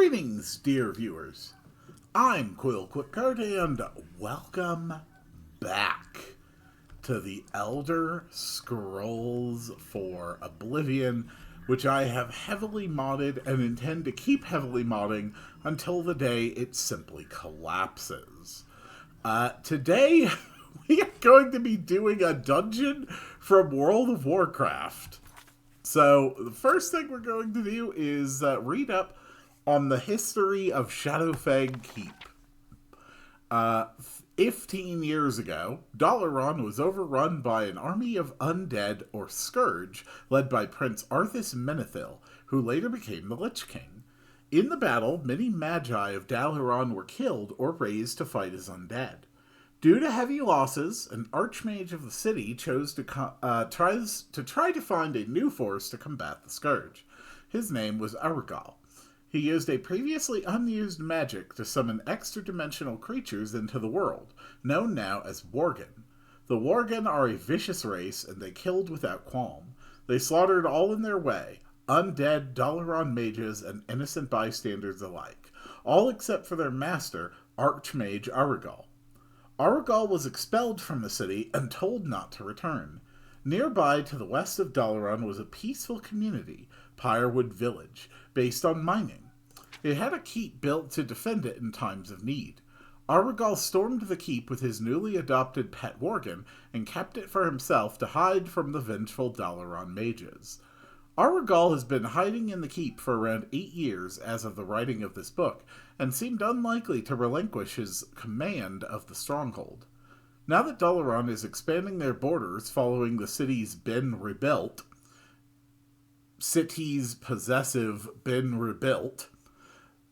Greetings, dear viewers. I'm Quill Quickcard, and welcome back to the Elder Scrolls for Oblivion, which I have heavily modded and intend to keep heavily modding until the day it simply collapses. Today, we are going to be doing a dungeon from World of Warcraft. So, the first thing we're going to do is read up on the history of Shadowfang Keep. 15 years ago, Dalaran was overrun by an army of undead, or Scourge, led by Prince Arthas Menethil, who later became the Lich King. In the battle, many magi of Dalaran were killed or raised to fight as undead. Due to heavy losses, an archmage of the city chose to try to find a new force to combat the Scourge. His name was Aragal. He used a previously unused magic to summon extra-dimensional creatures into the world, known now as Worgen. The Worgen are a vicious race, and they killed without qualm. They slaughtered all in their way, undead Dalaran mages and innocent bystanders alike, all except for their master, Archmage Aragal. Aragal was expelled from the city and told not to return. Nearby to the west of Dalaran was a peaceful community, Pyrewood Village, based on mining. It had a keep built to defend it in times of need. Aragal stormed the keep with his newly adopted pet Worgen and kept it for himself to hide from the vengeful Dalaran mages. Aragal has been hiding in the keep for around 8 years as of the writing of this book, and seemed unlikely to relinquish his command of the stronghold. Now that Dalaran is expanding their borders following the city's been rebuilt,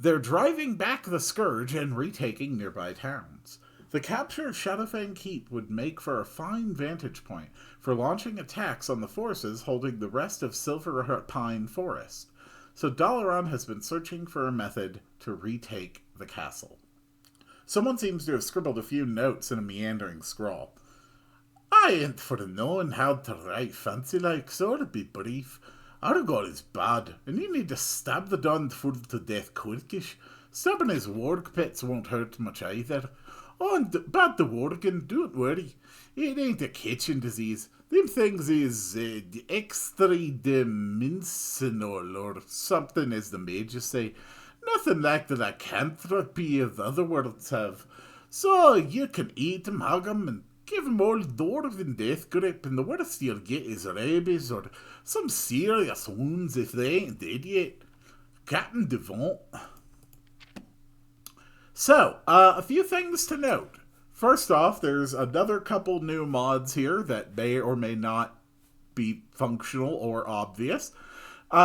they're driving back the Scourge and retaking nearby towns. The capture of Shadowfang Keep would make for a fine vantage point for launching attacks on the forces holding the rest of Silver Pine Forest, so Dalaran has been searching for a method to retake the castle. Someone seems to have scribbled a few notes in a meandering scrawl. I ain't for knowing how to write fancy like, so to be brief. Aragal is bad, and you need to stab the darned fool to death quickish. Stabbing his warg pits won't hurt much either. Oh, and about the Worgen, don't worry. It ain't a kitchen disease. Them things is extra-dimensional or something, as the mages say. Nothing like the lycanthropy of the other worlds have. So you can eat 'em, hug 'em, and give 'em all dwarven death grip, and the worst you'll get is rabies or some serious wounds if they ain't dead yet. Captain Devant. So, a few things to note. First off, there's another couple new mods here that may or may not be functional or obvious.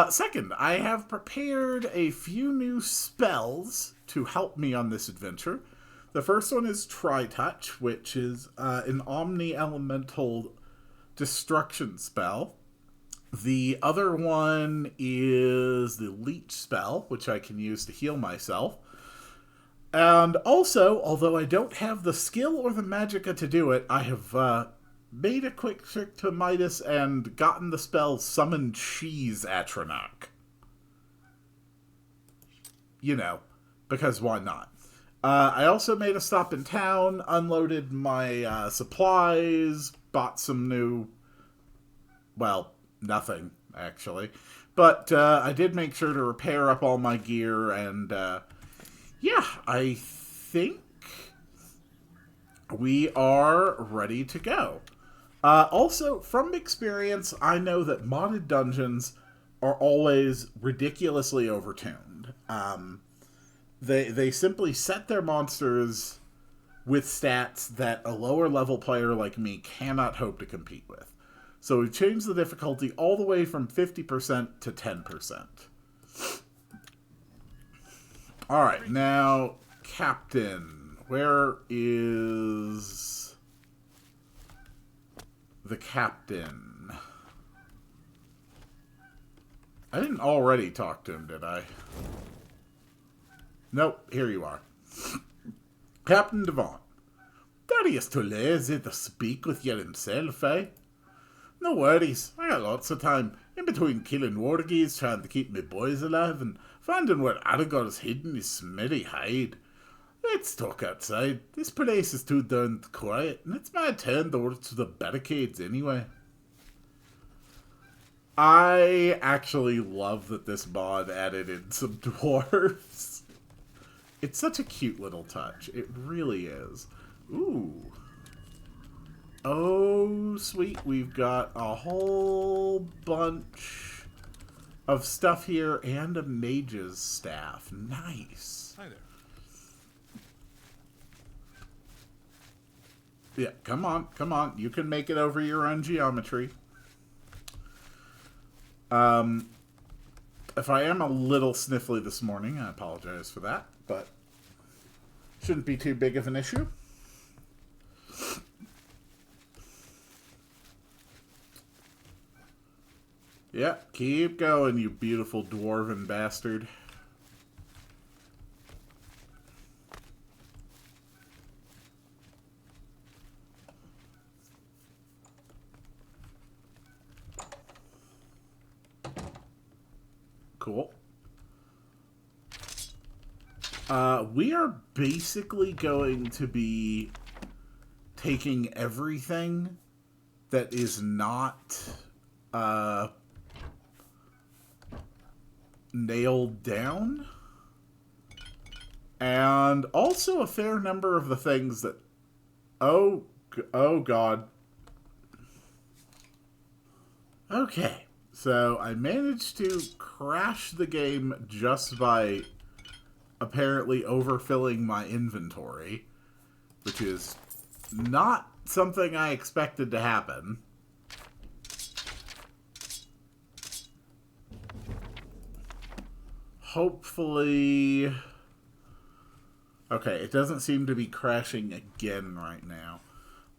Second, I have prepared a few new spells to help me on this adventure. The first one is Tri-Touch, which is an omni-elemental destruction spell. The other one is the Leech spell, which I can use to heal myself. And also, although I don't have the skill or the magicka to do it, I have made a quick trick to Midas and gotten the spell Summon Cheese Atronach. You know, because why not? I also made a stop in town, unloaded my supplies, bought some new, well, nothing, actually. But I did make sure to repair up all my gear, and yeah, I think we are ready to go. Also, from experience, I know that modded dungeons are always ridiculously overtuned. They simply set their monsters with stats that a lower level player like me cannot hope to compete with. So we've changed the difficulty all the way from 50% to 10%. Alright, now, Captain. Where is the Captain? I didn't already talk to him, did I? Nope, here you are. Captain Devant. Darius too lazy to speak with you himself, eh? No worries, I got lots of time. In between killing wargies, trying to keep my boys alive, and Finding what Aragorn's hidden is smithy hide. Let's talk outside. This place is too darn quiet, and it's my turn towards the barricades anyway. I actually love that this mod added in some dwarves. It's such a cute little touch. It really is. Ooh. Oh, sweet. We've got a whole bunch of stuff here and a mage's staff. Nice. Hi there. Yeah, come on, come on. You can make it over your own geometry. If I am a little sniffly this morning, I apologize for that, but shouldn't be too big of an issue. Yeah, keep going, you beautiful dwarven bastard. Cool. We are basically going to be taking everything that is not nailed down, and also a fair number of the things that... Oh God. Okay. So I managed to crash the game just by apparently overfilling my inventory, which is not something I expected to happen. Hopefully... Okay, it doesn't seem to be crashing again right now.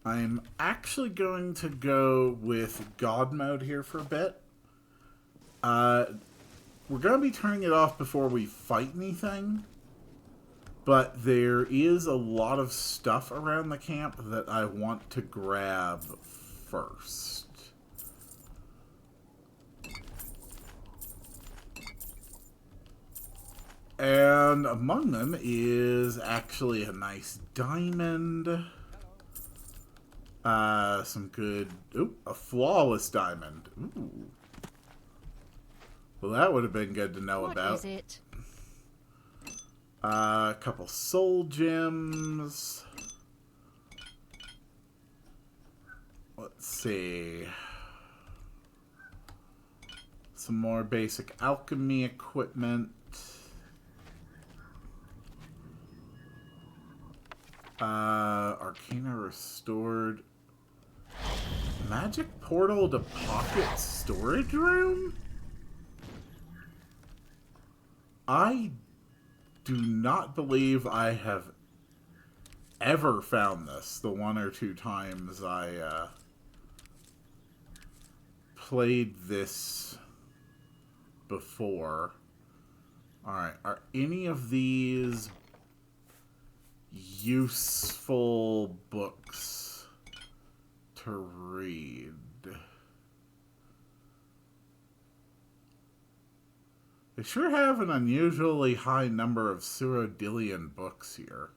I'm actually going to go with God mode here for a bit. We're going to be turning it off before we fight anything, but there is a lot of stuff around the camp that I want to grab first. And among them is actually a nice diamond. Some good... Ooh, a flawless diamond. Ooh. Well, that would have been good to know about. What is it? A couple soul gems. Let's see. Some more basic alchemy equipment. Arcana restored. Magic portal to pocket storage room? I do not believe I have ever found this the one or two times I played this before. Alright, are any of these useful books to read? They sure have an unusually high number of Cyrodiilian books here.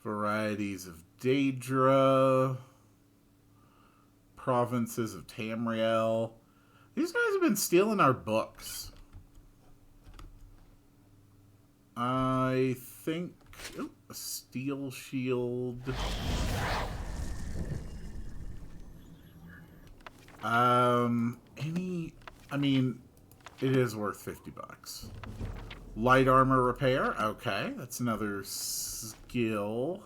Varieties of Daedra. Provinces of Tamriel. These guys have been stealing our books. I think... Oh, a steel shield. I mean, it is worth 50 bucks. Light armor repair. Okay, that's another skill.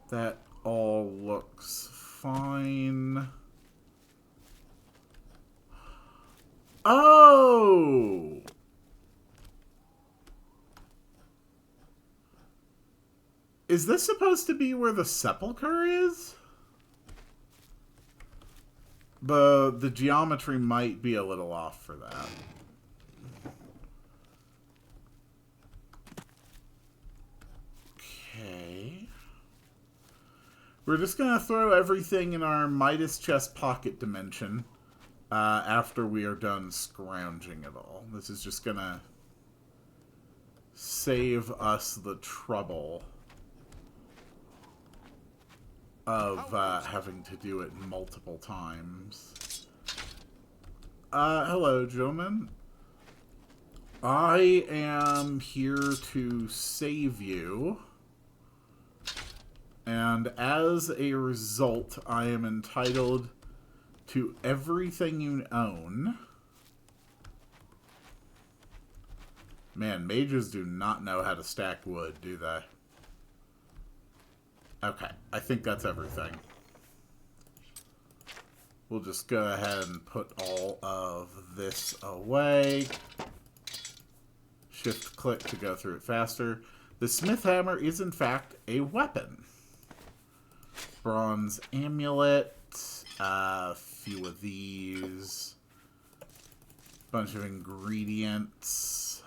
That all looks fine. Oh! Is this supposed to be where the sepulcher is? The geometry might be a little off for that. Okay. We're just going to throw everything in our Midas chest pocket dimension after we are done scrounging it all. This is just going to save us the trouble of having to do it multiple times. Hello, gentlemen. I am here to save you. And as a result, I am entitled to everything you own. Man, mages do not know how to stack wood, do they? Okay, I think that's everything. We'll just go ahead and put all of this away. Shift-click to go through it faster. The smith hammer is, in fact, a weapon. Bronze amulet. A few of these. Bunch of ingredients.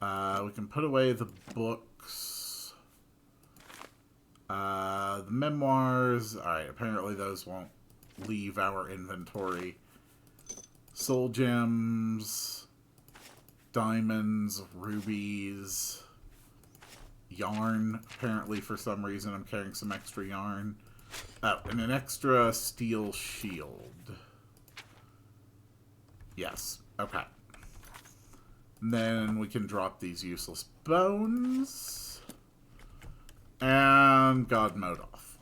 We can put away the books. The memoirs. Alright, apparently those won't leave our inventory. Soul gems. Diamonds. Rubies. Yarn. Apparently, for some reason, I'm carrying some extra yarn. Oh, and an extra steel shield. Yes. Okay. And then we can drop these useless bones. And God mode off.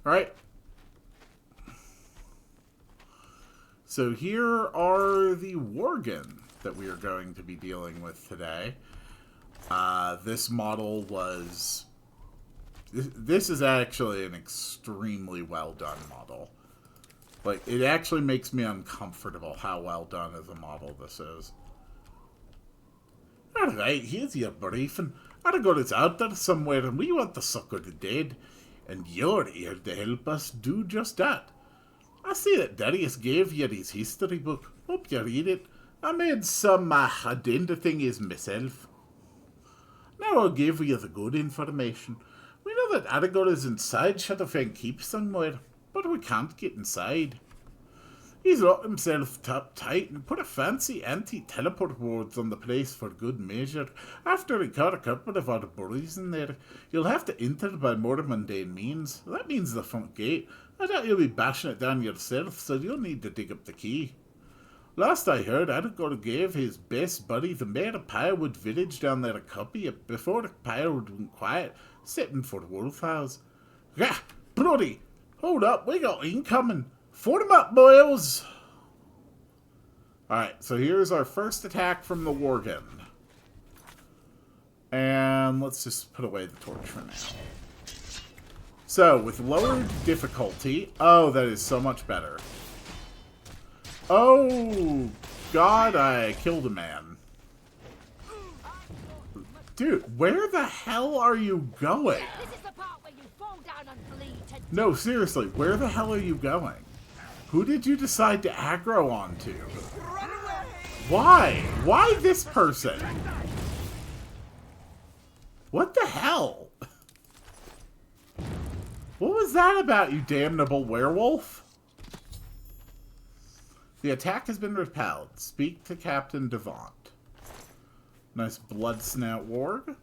Alright. So here are the Worgen that we are going to be dealing with today. This model was... This is actually an extremely well done model. Like, it actually makes me uncomfortable how well done as a model this is. Alright, here's your briefing. Our God is out there somewhere and we want to succor the dead. And you're here to help us do just that. I see that Darius gave you his history book. Hope you read it. I made some identifying as myself. Now I'll give you the good information. We know that Aragorn is inside Shadowfang Keep somewhere, but we can't get inside. He's locked himself up tight and put a fancy anti-teleport wards on the place for good measure. After he caught a couple of our boys in there, you'll have to enter by more mundane means. That means the front gate. I doubt you'll be bashing it down yourself, so you'll need to dig up the key. Last I heard, Aragorn gave his best buddy, the mayor of Pyrewood Village, down there a copy before Pyrewood went quiet, sitting for Wolfhouse. Gah! Bloody! Hold up, we got incoming! Fort 'em up, boys! Alright, so here's our first attack from the Worgen. And let's just put away the torch for now. So, with lowered difficulty... Oh, that is so much better. Oh, God, I killed a man. Dude, where the hell are you going? No, seriously, where the hell are you going? Who did you decide to aggro onto? Why? Why this person? What the hell? What was that about, you damnable werewolf? The attack has been repelled. Speak to Captain Devant. Nice blood snout warg.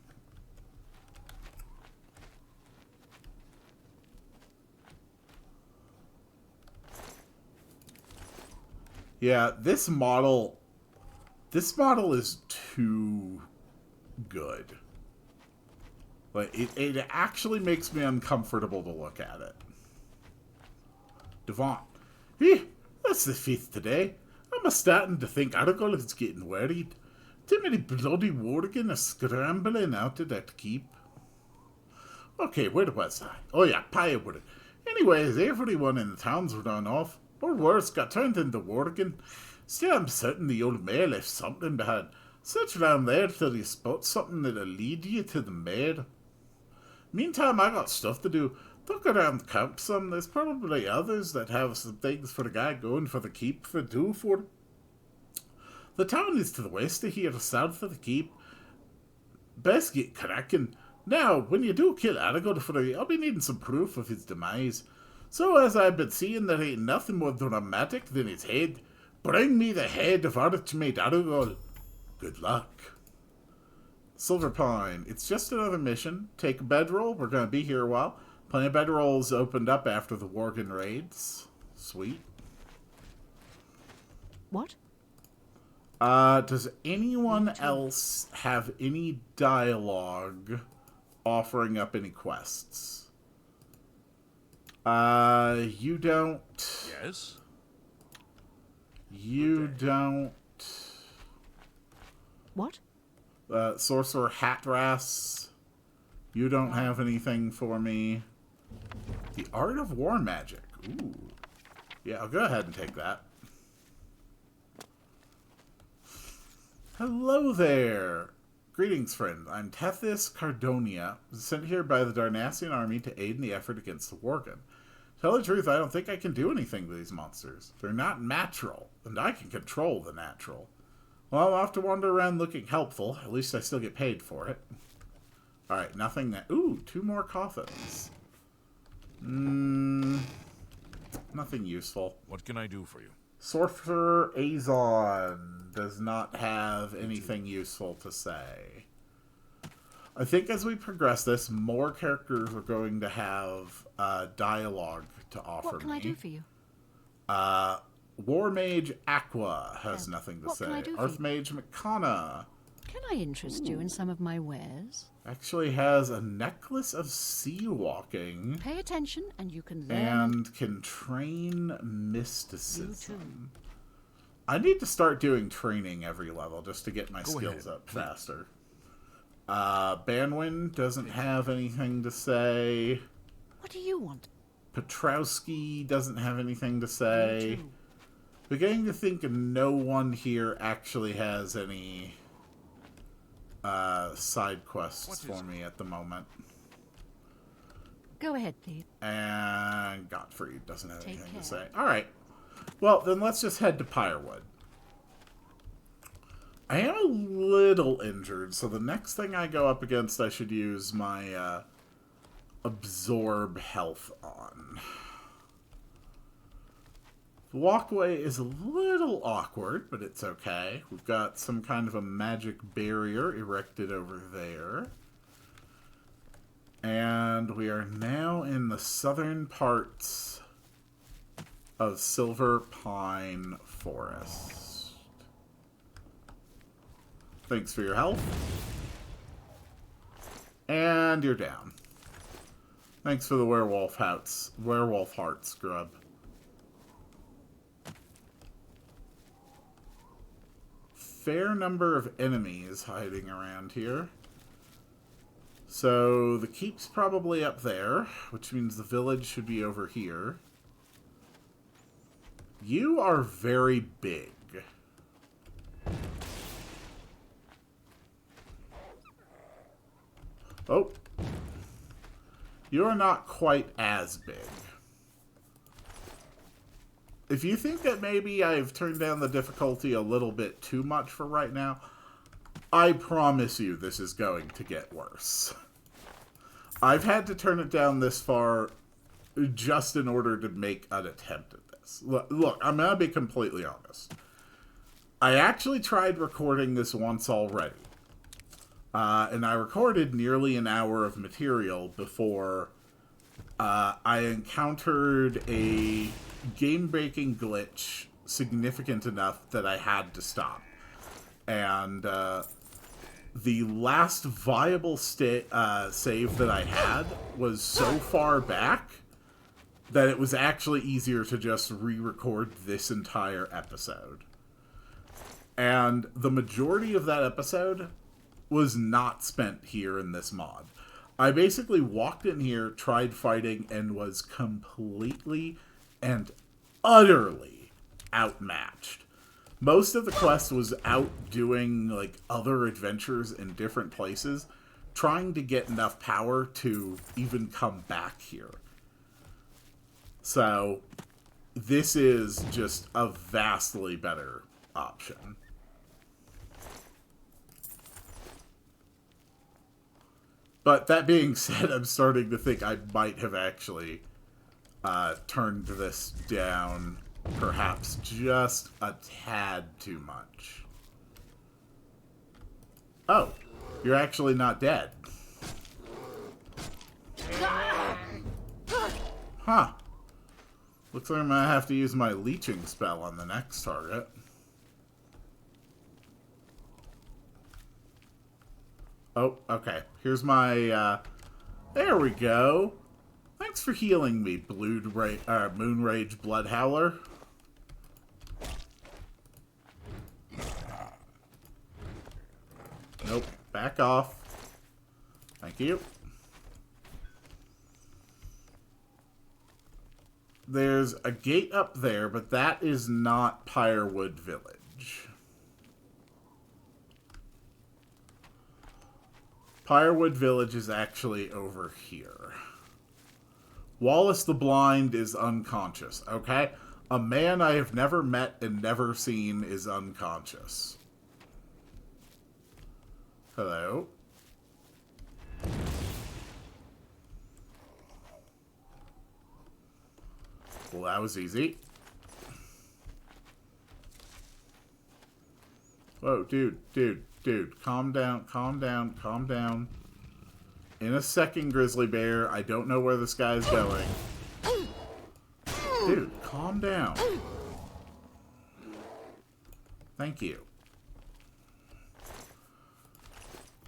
Yeah, this model is too good. Like, it actually makes me uncomfortable to look at it. Devant. That's the 5th today. I'm starting to think Aragorn is getting worried. Too many bloody Worgen are scrambling out of that keep. Okay, where was I? Oh yeah, Pyrewood. Anyways, everyone in the towns run off. Or worse, got turned into Worgen. Still, I'm certain the old mayor left something behind. Search around there till you spot something that'll lead you to the mayor. Meantime, I got stuff to do. Look around camp some. There's probably others that have some things for the guy going for the keep to do for. The town is to the west of here, south of the keep. Best get cracking. Now, when you do kill Aragorn Frey, I'll be needing some proof of his demise. So as I've been seeing, there ain't nothing more dramatic than his head. Bring me the head of Archmage Aragorn. Good luck. Silver Pine. It's just another mission. Take a bedroll. We're going to be here a while. Plenty of bedrolls opened up after the Worgen raids. Sweet. What? Does anyone else have any dialogue offering up any quests? You don't. Yes? You don't. What? Sorcerer Hatras. You don't have anything for me. The Art of War Magic. Ooh. Yeah, I'll go ahead and take that. Hello there. Greetings, friend. I'm Tethys Cardonia, sent here by the Darnassian army to aid in the effort against the Worgen. Tell the truth, I don't think I can do anything with these monsters. They're not natural, and I can control the natural. Well, I'll have to wander around looking helpful. At least I still get paid for it. Alright, nothing that... Ooh, 2 more coffins. Nothing useful. What can I do for you? Sorcerer Azon does not have anything useful to say. I think as we progress this, more characters are going to have dialogue to offer me. What can I do for you? War Mage Aqua has nothing to say. Archmage McConna. Can I interest you in some of my wares? Actually has a necklace of sea walking. Pay attention and you can learn. And can train mysticism. I need to start doing training every level just to get my skills up faster. Banwin doesn't have anything to say. What do you want? Petrowski doesn't have anything to say. Beginning to think no one here actually has any side quests for me at the moment. Go ahead, please. And Gottfried doesn't have anything to say. Alright. Well, then let's just head to Pyrewood. I am a little injured, so the next thing I go up against, I should use my absorb health on. The walkway is a little awkward, but it's okay. We've got some kind of a magic barrier erected over there. And we are now in the southern parts of Silver Pine Forest. Thanks for your help. And you're down. Thanks for the werewolf heart scrub. Fair number of enemies hiding around here. So the keep's probably up there, which means the village should be over here. You are very big. Oh. You are not quite as big. If you think that maybe I've turned down the difficulty a little bit too much for right now, I promise you this is going to get worse. I've had to turn it down this far just in order to make an attempt at this. Look, I'm going to be completely honest. I actually tried recording this once already. And I recorded nearly an hour of material before I encountered a game-breaking glitch significant enough that I had to stop. And the last viable save that I had was so far back that it was actually easier to just re-record this entire episode. And the majority of that episode was not spent here in this mod. I basically walked in here, tried fighting, and was completely and utterly outmatched. Most of the quest was out doing like other adventures in different places, trying to get enough power to even come back here. So this is just a vastly better option. But that being said, I'm starting to think I might have actually turned this down perhaps just a tad too much. Oh, you're actually not dead. Huh. Looks like I'm going to have to use my leeching spell on the next target. Oh, okay. Here's my, there we go. Thanks for healing me, Moonrage Bloodhowler. Nope. Back off. Thank you. There's a gate up there, but that is not Pyrewood Village. Pyrewood Village is actually over here. Wallace the Blind is unconscious, okay? A man I have never met and never seen is unconscious. Hello? Well, that was easy. Whoa, dude. Calm down. In a second, Grizzly Bear. I don't know where this guy's going. Dude, calm down. Thank you.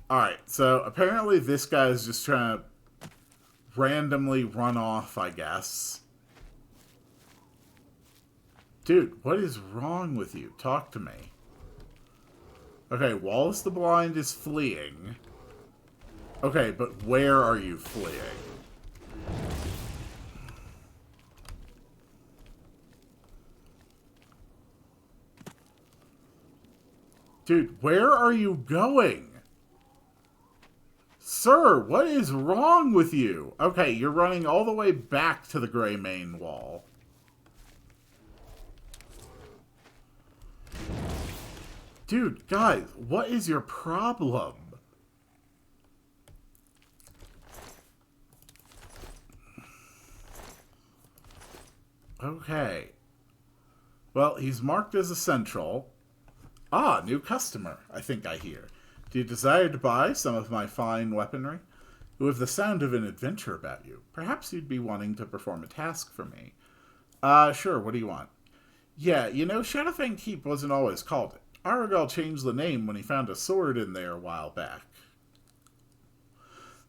Alright, so apparently this guy's just trying to randomly run off, I guess. Dude, what is wrong with you? Talk to me. Okay, Wallace the Blind is fleeing. Okay, but where are you fleeing? Dude, where are you going? Sir, what is wrong with you? Okay, you're running all the way back to the Grey Mane Wall. Dude, guys, what is your problem? Okay. Well, he's marked as essential. Ah, new customer, I think I hear. Do you desire to buy some of my fine weaponry? You have the sound of an adventure about you. Perhaps you'd be wanting to perform a task for me. Sure, what do you want? Yeah, you know, Shadowfang Keep wasn't always called it. Aragal changed the name when he found a sword in there a while back.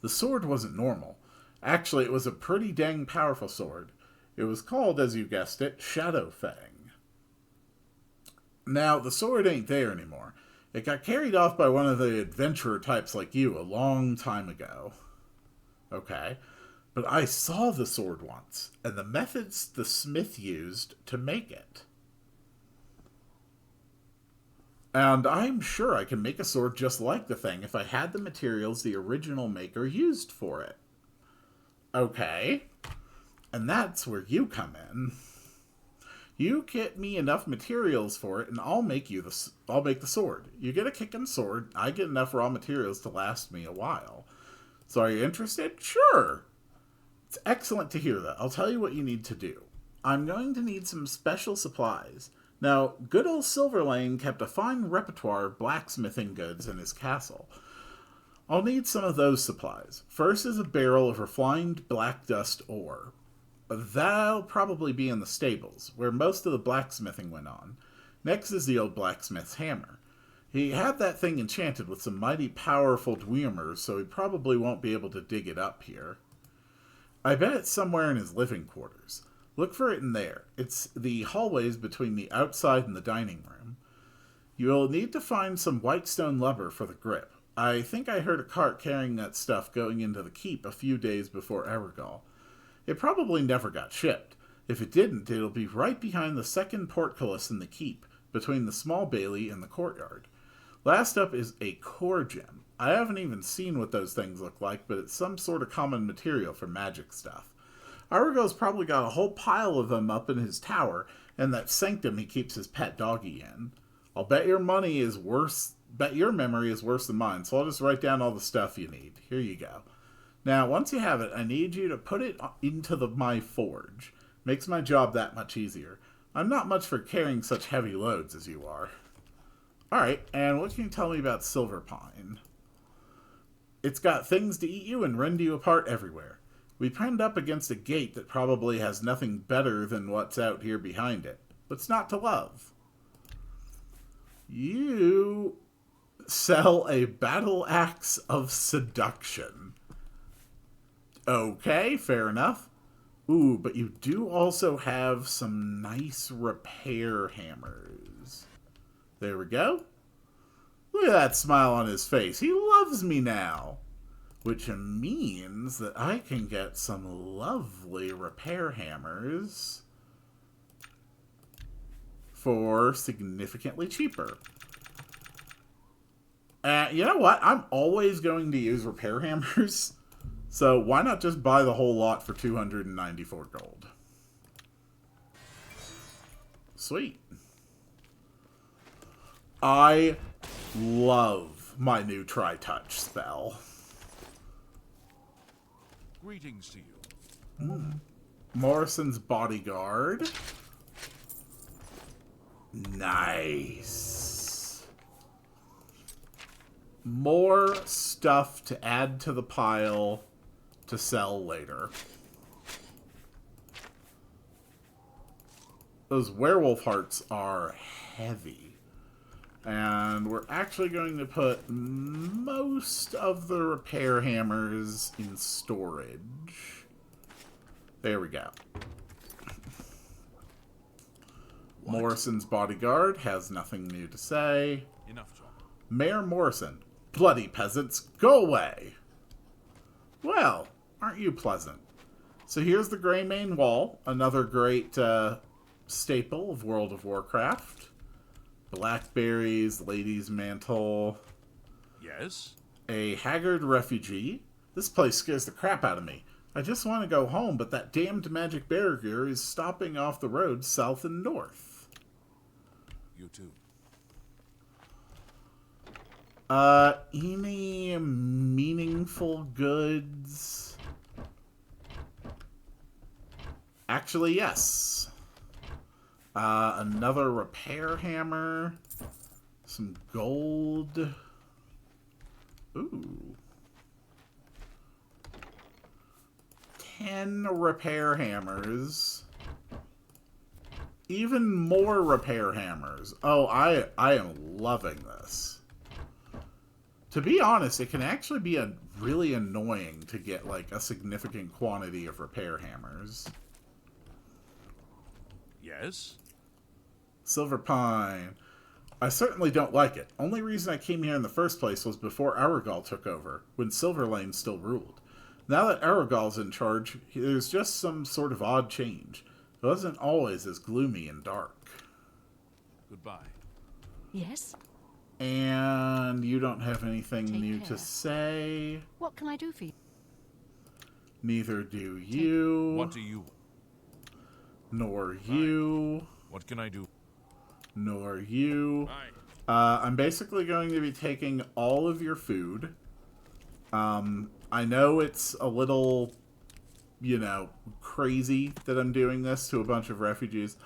The sword wasn't normal. Actually, it was a pretty dang powerful sword. It was called, as you guessed it, Shadowfang. Now, the sword ain't there anymore. It got carried off by one of the adventurer types like you a long time ago. Okay, but I saw the sword once, and the methods the smith used to make it. And I'm sure I can make a sword just like the thing if I had the materials the original maker used for it. Okay. And that's where you come in. You get me enough materials for it, and I'll make the sword. You get a kicking sword, I get enough raw materials to last me a while. So are you interested? Sure. It's excellent to hear that. I'll tell you what you need to do. I'm going to need some special supplies. Now, good old Silverlane kept a fine repertoire of blacksmithing goods in his castle. I'll need some of those supplies. First is a barrel of refined black dust ore. That'll probably be in the stables, where most of the blacksmithing went on. Next is the old blacksmith's hammer. He had that thing enchanted with some mighty powerful dweemers, so he probably won't be able to dig it up here. I bet it's somewhere in his living quarters. Look for it in there. It's the hallways between the outside and the dining room. You'll need to find some whitestone leather for the grip. I think I heard a cart carrying that stuff going into the keep a few days before Aragal. It probably never got shipped. If it didn't, it'll be right behind the second portcullis in the keep, between the small bailey and the courtyard. Last up is a core gem. I haven't even seen what those things look like, but it's some sort of common material for magic stuff. Aragal's probably got a whole pile of them up in his tower, and that sanctum he keeps his pet doggy in. I'll bet your memory is worse than mine, so I'll just write down all the stuff you need. Here you go. Now, once you have it, I need you to put it into my forge. Makes my job that much easier. I'm not much for carrying such heavy loads as you are. Alright, and what can you tell me about Silver Pine? It's got things to eat you and rend you apart everywhere. We pinned up against a gate that probably has nothing better than what's out here behind it. What's not to love? You sell a battle axe of seduction. Okay, fair enough. Ooh, but you do also have some nice repair hammers. There we go. Look at that smile on his face. He loves me now. Which means that I can get some lovely repair hammers for significantly cheaper. You know what? I'm always going to use repair hammers. So why not just buy the whole lot for 294 gold? Sweet. I love my new Tri-Touch spell. Greetings to you. Morrison's Bodyguard. Nice. More stuff to add to the pile to sell later. Those werewolf hearts are heavy. And we're actually going to put most of the repair hammers in storage. There we go. What? Morrison's Bodyguard has nothing new to say. Enough talk. Mayor Morrison, bloody peasants, go away! Well, aren't you pleasant? So here's the Greymane Wall, another great staple of World of Warcraft. Blackberries, Lady's Mantle. Yes? A haggard refugee. This place scares the crap out of me. I just want to go home, but that damned magic barrier is stopping off the roads south and north. You too. Any meaningful goods? Actually, yes. Another repair hammer. Some gold. Ooh. 10 repair hammers. Even more repair hammers. Oh, I am loving this. To be honest, it can actually be really annoying to get like a significant quantity of repair hammers. Yes? Silver Pine. I certainly don't like it. Only reason I came here in the first place was before Aragal took over, when Silverlane still ruled. Now that Aragal's in charge, there's just some sort of odd change. It wasn't always as gloomy and dark. Goodbye. Yes? And you don't have anything Take new care. to say. What can I do for you? Neither do you. What do you... Nor you. What can I do? Nor you. Bye. I'm basically going to be taking all of your food. I know it's a little, you know, crazy that I'm doing this to a bunch of refugees.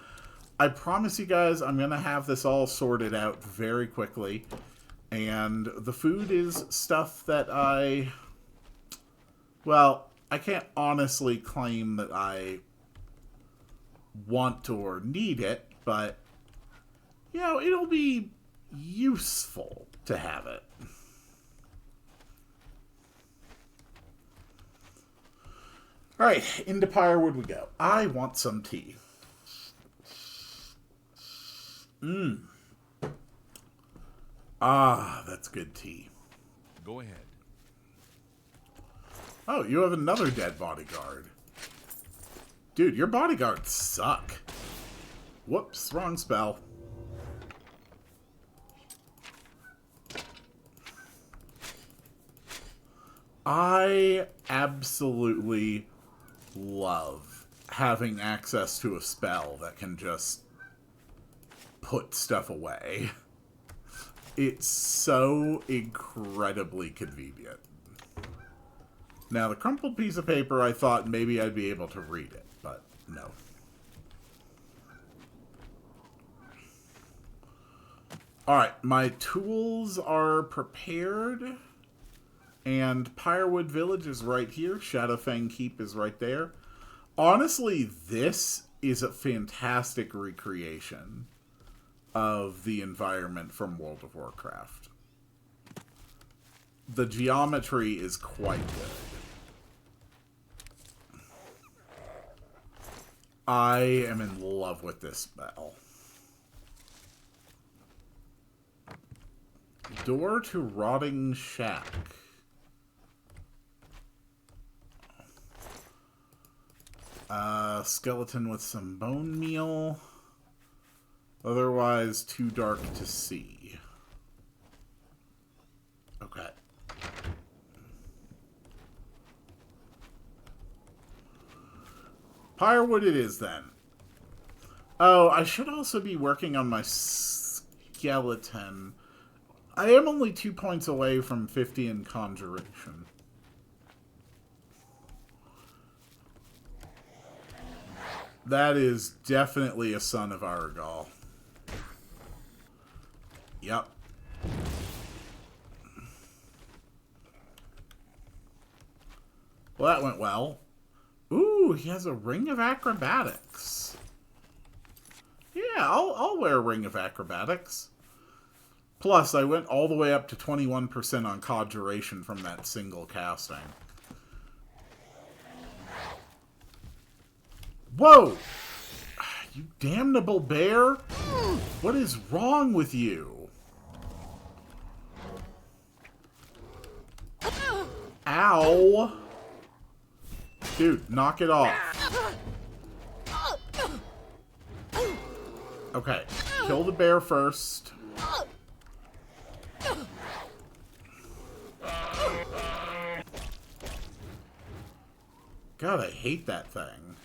I promise you guys I'm going to have this all sorted out very quickly. And the food is stuff that well, I can't honestly claim that I want or need it, but, you know, it'll be useful to have it. Alright, into Pyrewood we go. I want some tea. Ah, that's good tea. Go ahead. Oh, you have another dead bodyguard. Dude, your bodyguards suck. Whoops, wrong spell. I absolutely love having access to a spell that can just put stuff away. It's so incredibly convenient. Now, the crumpled piece of paper, I thought maybe I'd be able to read it, but no. Alright, my tools are prepared. And Pyrewood Village is right here. Shadowfang Keep is right there. Honestly, this is a fantastic recreation of the environment from World of Warcraft. The geometry is quite good. I am in love with this spell. Door to Rotting Shack. Skeleton with some bone meal. Otherwise, too dark to see. Okay. Pyrewood it is, then. Oh, I should also be working on my skeleton. I am only 2 points away from 50 in Conjuration. That is definitely a son of Aragal. Yep. Well, that went well. Ooh, he has a Ring of Acrobatics. Yeah, I'll wear a Ring of Acrobatics. Plus, I went all the way up to 21% on Conjuration from that single casting. Whoa! You damnable bear! What is wrong with you? Ow! Dude, knock it off. Okay, kill the bear first. God, I hate that thing.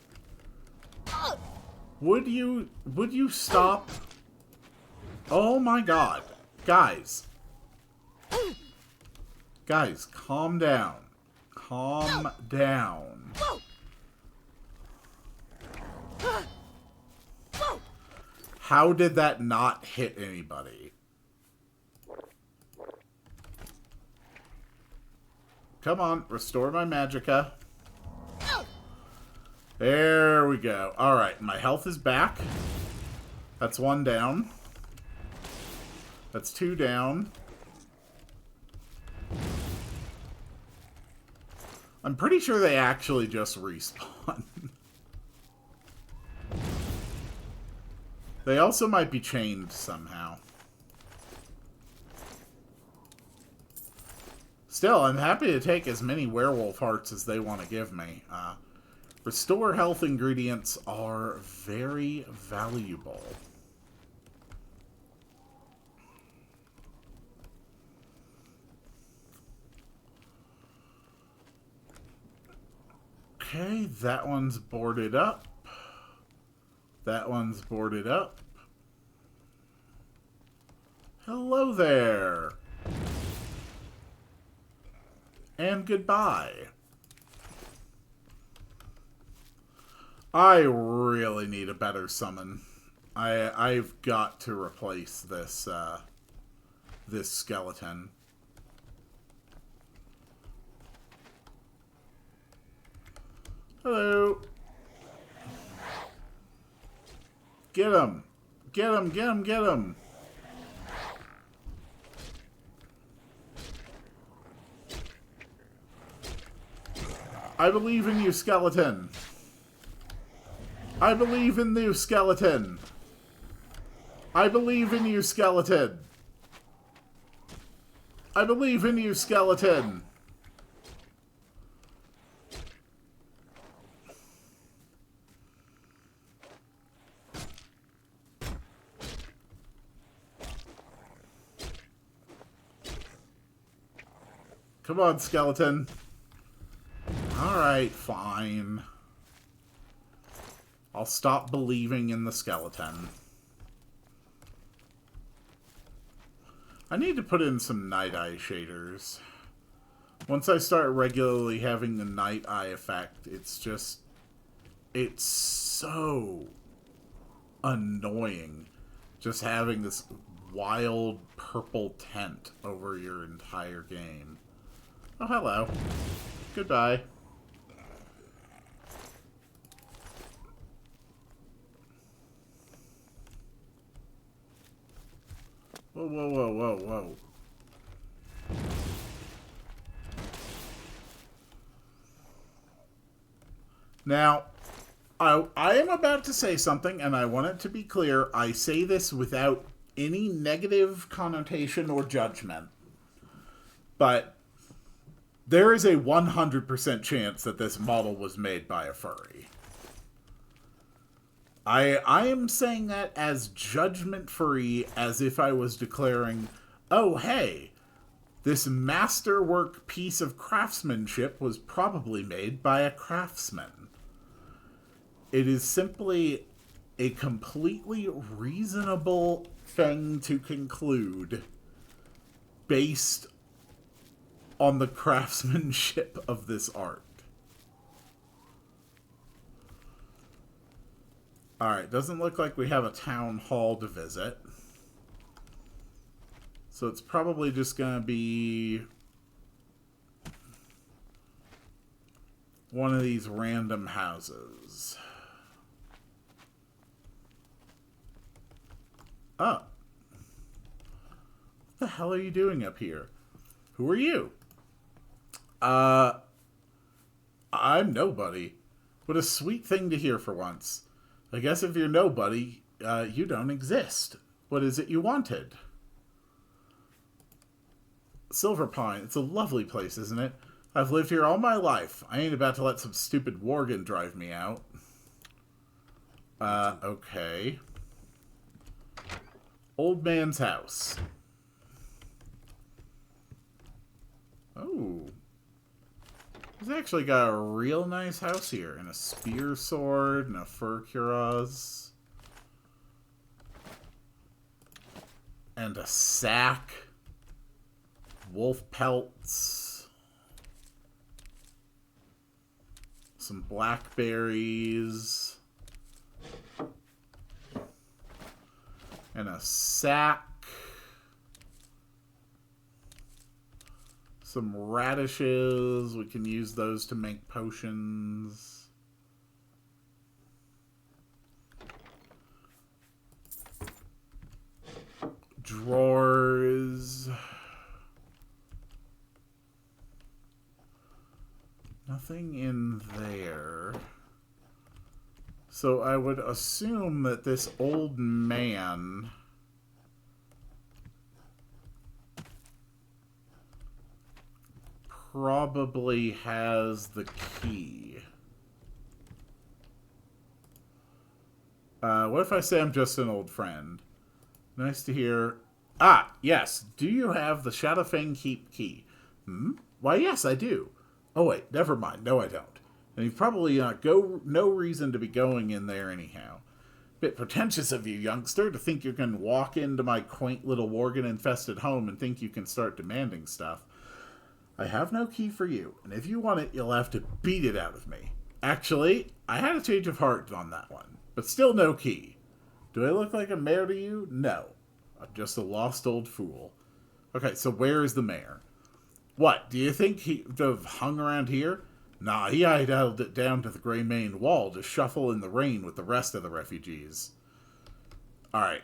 Would you stop? Oh my god. Guys. Guys, calm down. Calm down. How did that not hit anybody? Come on, restore my magicka. There we go. Alright, my health is back. That's 1 down. That's 2 down. I'm pretty sure they actually just respawn. They also might be chained somehow. Still, I'm happy to take as many werewolf hearts as they want to give me. Restore health ingredients are very valuable. Okay, that one's boarded up. That one's boarded up. Hello there. And goodbye. I really need a better summon. I've got to replace this this skeleton. Hello. Get him. Get him, get him, get him. I believe in you, skeleton. I believe in you, skeleton. I believe in you, skeleton. I believe in you, skeleton. Come on, skeleton. Alright, fine. I'll stop believing in the skeleton. I need to put in some Night Eye shaders. Once I start regularly having the night eye effect, it's just... It's so annoying just having this wild purple tent over your entire game. Oh, hello. Goodbye. Whoa, whoa, whoa, whoa, whoa. Now, I am about to say something, and I want it to be clear. I say this without any negative connotation or judgment. But there is a 100% chance that this model was made by a furry. I am saying that as judgment-free, as if I was declaring, oh, hey, this masterwork piece of craftsmanship was probably made by a craftsman. It is simply a completely reasonable thing to conclude based on the craftsmanship of this art. Alright, doesn't look like we have a town hall to visit. So it's probably just going to be one of these random houses. Oh. What the hell are you doing up here? Who are you? I'm nobody. What a sweet thing to hear for once. I guess if you're nobody, you don't exist. What is it you wanted? Silver Pine. It's a lovely place, isn't it? I've lived here all my life. I ain't about to let some stupid Worgen drive me out. Okay. Old man's house. Oh. He's actually got a real nice house here. And a spear sword and a fur cuirass. And a sack. Wolf pelts. Some blackberries. And a sack. Some radishes. We can use those to make potions. Drawers. Nothing in there. So I would assume that this old man probably has the key. What if I say I'm just an old friend? Nice to hear. Ah, yes. Do you have the Shadowfang Keep key? Hmm? Why, yes, I do. Oh, wait, never mind. No, I don't. And you've probably no reason to be going in there anyhow. Bit pretentious of you, youngster, to think you can walk into my quaint little Worgen-infested home and think you can start demanding stuff. I have no key for you, and if you want it, you'll have to beat it out of me. Actually, I had a change of heart on that one, but still no key. Do I look like a mayor to you? No. I'm just a lost old fool. Okay, so where is the mayor? What, do you think he'd have hung around here? Nah, he hightailed it down to the Grey Main Wall to shuffle in the rain with the rest of the refugees. Alright.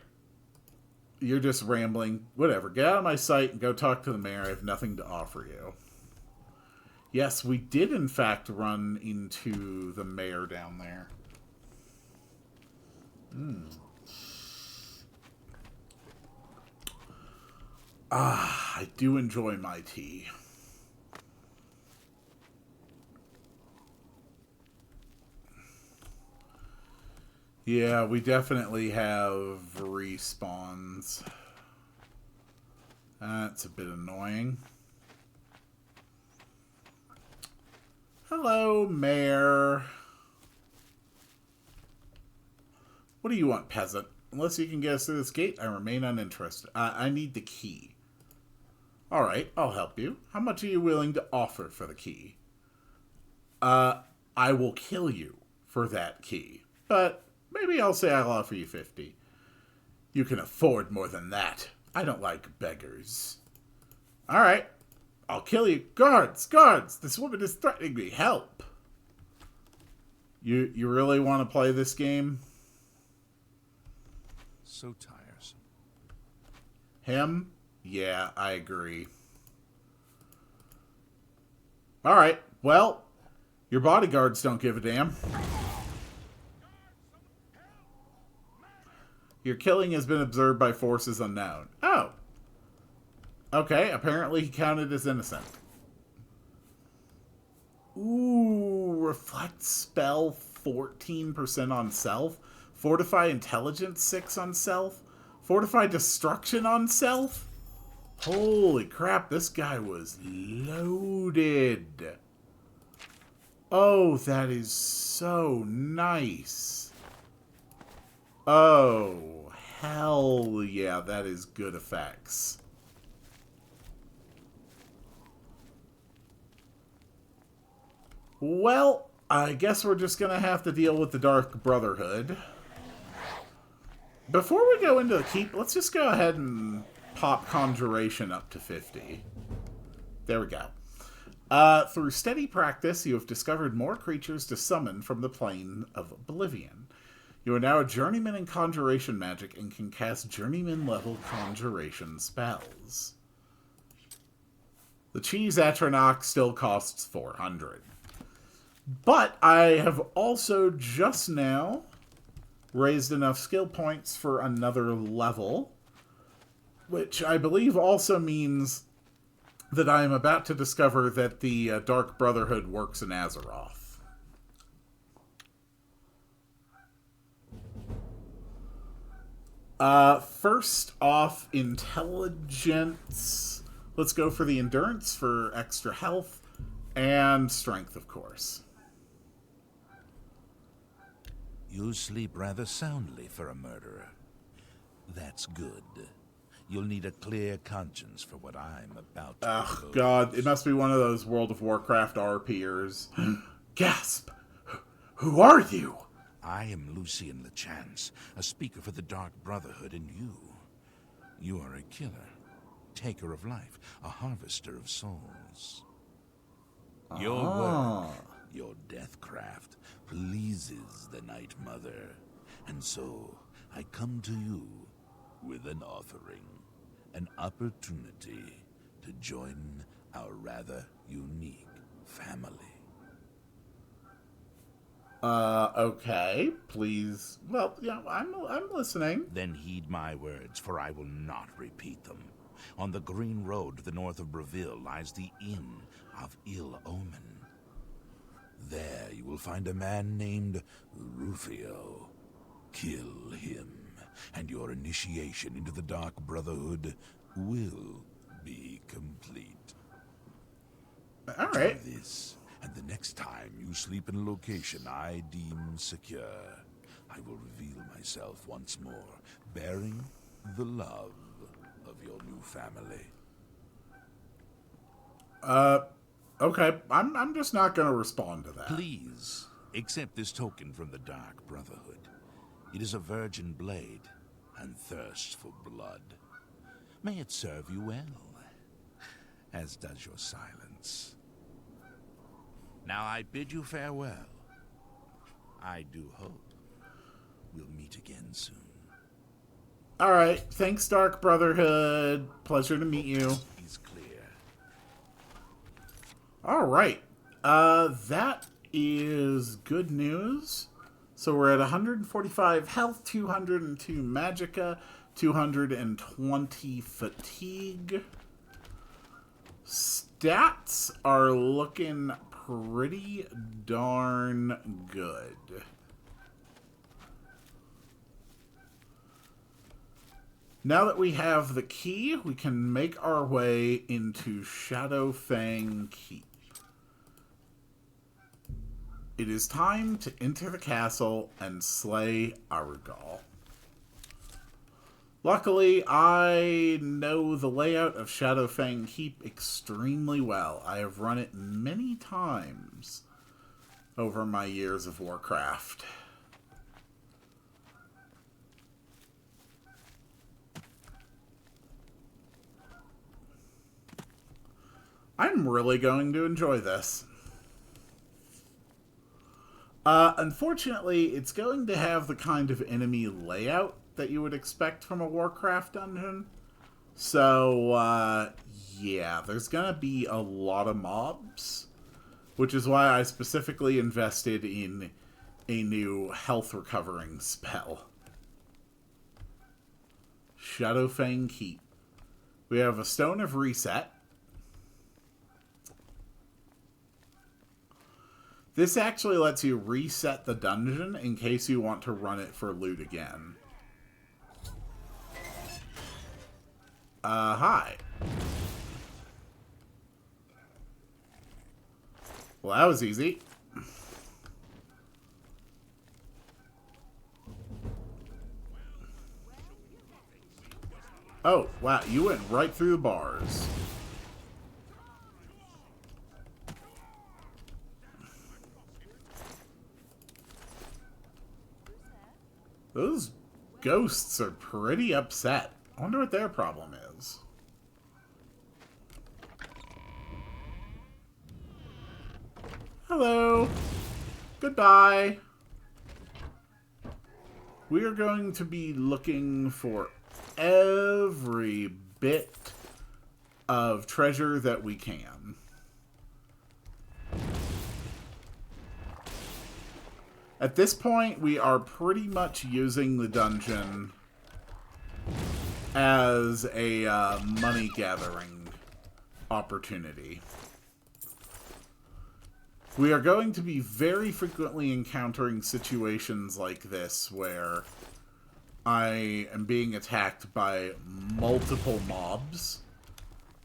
You're just rambling. Whatever, get out of my sight and go talk to the mayor. I have nothing to offer you. Yes, we did in fact run into the mayor down there. Ah, I do enjoy my tea. Yeah, we definitely have respawns. That's a bit annoying. Hello, Mayor. What do you want, peasant? Unless you can get us through this gate, I remain uninterested. I need the key. Alright, I'll help you. How much are you willing to offer for the key? I will kill you for that key. But maybe I'll say I'll offer you 50. You can afford more than that. I don't like beggars. Alright, I'll kill you. Guards! Guards! This woman is threatening me. Help! You really want to play this game? So tiresome. Him? Yeah, I agree. Alright, well, your bodyguards don't give a damn. Your killing has been observed by forces unknown. Oh. Okay, apparently he counted as innocent. Ooh, reflect spell 14% on self. Fortify intelligence 6 on self. Fortify destruction on self. Holy crap, this guy was loaded. Oh, that is so nice. Oh, hell yeah, that is good effects. Well, I guess we're just gonna have to deal with the Dark Brotherhood. Before we go into the keep, let's just go ahead and pop Conjuration up to 50. There we go. Through steady practice, you have discovered more creatures to summon from the plane of Oblivion. You are now a journeyman in Conjuration magic and can cast journeyman-level Conjuration spells. The Cheese Atronach still costs 400. But I have also just now raised enough skill points for another level, which I believe also means that I am about to discover that the Dark Brotherhood works in Azeroth. First off, intelligence. Let's go for the endurance for extra health, and strength, of course. You sleep rather soundly for a murderer. That's good. You'll need a clear conscience for what I'm about to Ugh, propose. God, it must be one of those World of Warcraft RPers. Gasp! Who are you? I am Lucian the Chance, a speaker for the Dark Brotherhood, and you are a killer, taker of life, a harvester of souls. Your work, your deathcraft, pleases the Night Mother, and so I come to you with an offering, an opportunity to join our rather unique family. Okay, please. Well, yeah, I'm listening. Then heed my words, for I will not repeat them. On the green road to the north of Breville lies the Inn of Ill Omen. There you will find a man named Rufio. Kill him, and your initiation into the Dark Brotherhood will be complete. All right. Do this, and the next time you sleep in a location I deem secure, I will reveal myself once more, bearing the love of your new family. Okay. I'm just not going to respond to that. Please, accept this token from the Dark Brotherhood. It is a virgin blade, and thirst for blood. May it serve you well, as does your silence. Now I bid you farewell. I do hope we'll meet again soon. All right. Thanks, Dark Brotherhood. Pleasure to meet you. He's clear. All right. That is good news. So we're at 145 health, 202 magicka, 220 fatigue. Stats are looking pretty darn good. Now that we have the key, we can make our way into Shadowfang Keep. It is time to enter the castle and slay Arugal. Luckily, I know the layout of Shadowfang Keep extremely well. I have run it many times over my years of Warcraft. I'm really going to enjoy this. Unfortunately, it's going to have the kind of enemy layout that you would expect from a Warcraft dungeon. So, yeah, there's going to be a lot of mobs, which is why I specifically invested in a new health recovering spell. Shadowfang Keep. We have a Stone of Reset. This actually lets you reset the dungeon in case you want to run it for loot again. Hi. Well, that was easy. Oh, wow, you went right through the bars. Those ghosts are pretty upset. I wonder what their problem is. Hello. Goodbye. We are going to be looking for every bit of treasure that we can. At this point, we are pretty much using the dungeon as a money-gathering opportunity. We are going to be very frequently encountering situations like this where I am being attacked by multiple mobs.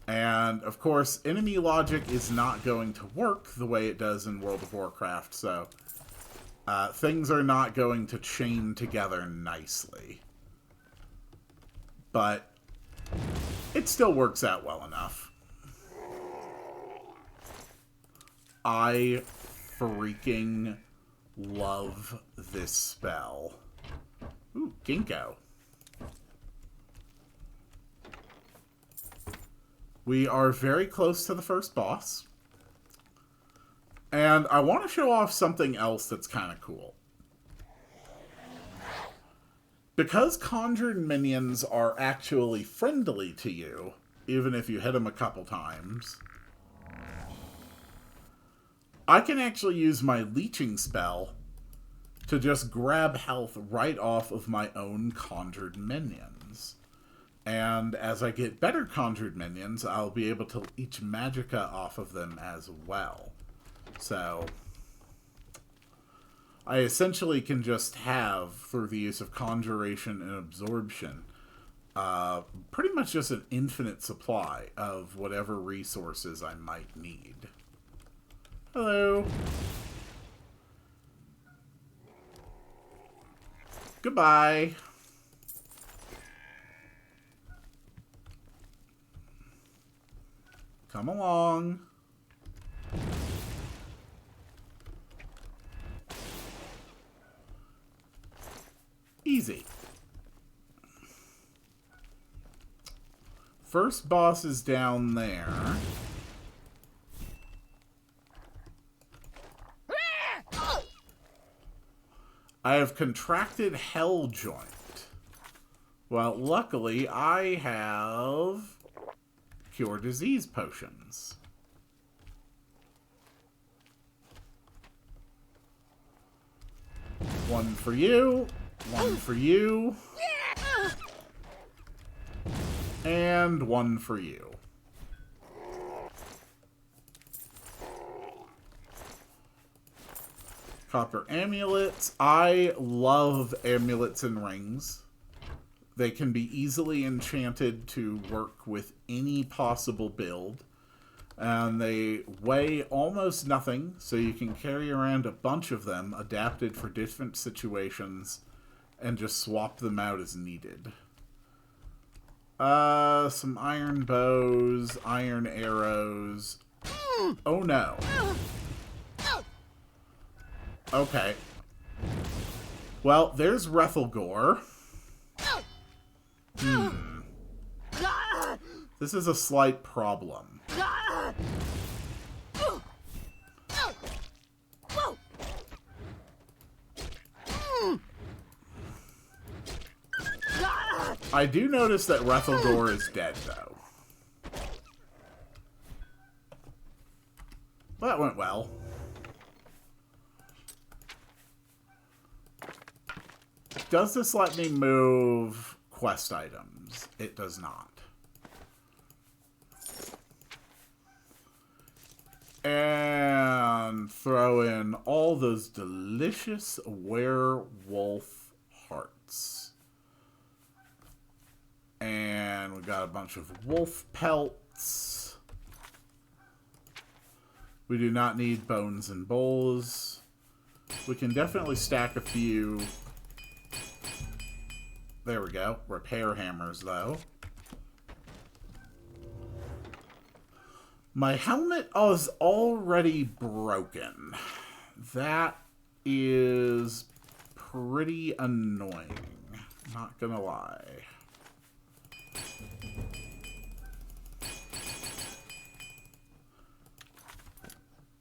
And, of course, enemy logic is not going to work the way it does in World of Warcraft, so things are not going to chain together nicely. But it still works out well enough. I freaking love this spell. Ooh, Ginkgo. We are very close to the first boss. And I want to show off something else that's kind of cool. Because conjured minions are actually friendly to you, even if you hit them a couple times, I can actually use my leeching spell to just grab health right off of my own conjured minions. And as I get better conjured minions, I'll be able to leech magicka off of them as well. So I essentially can just have, through the use of conjuration and absorption, pretty much just an infinite supply of whatever resources I might need. Hello. Goodbye. Come along. Easy. First boss is down there. I have contracted Hell Joint. Well, luckily, I have Cure Disease potions. One for you. One for you. And one for you. Copper amulets. I love amulets and rings. They can be easily enchanted to work with any possible build. And they weigh almost nothing, so you can carry around a bunch of them adapted for different situations and just swap them out as needed. Some iron bows, iron arrows. Oh no. Okay. Well, there's Rethelgore. This is a slight problem. I do notice that Rethelgore is dead, though. Well, that went well. Does this let me move quest items? It does not. And throw in all those delicious werewolf hearts. And we got a bunch of wolf pelts. We do not need bones and bowls. We can definitely stack a few. There we go. Repair hammers, though. My helmet is already broken. That is pretty annoying. Not gonna lie.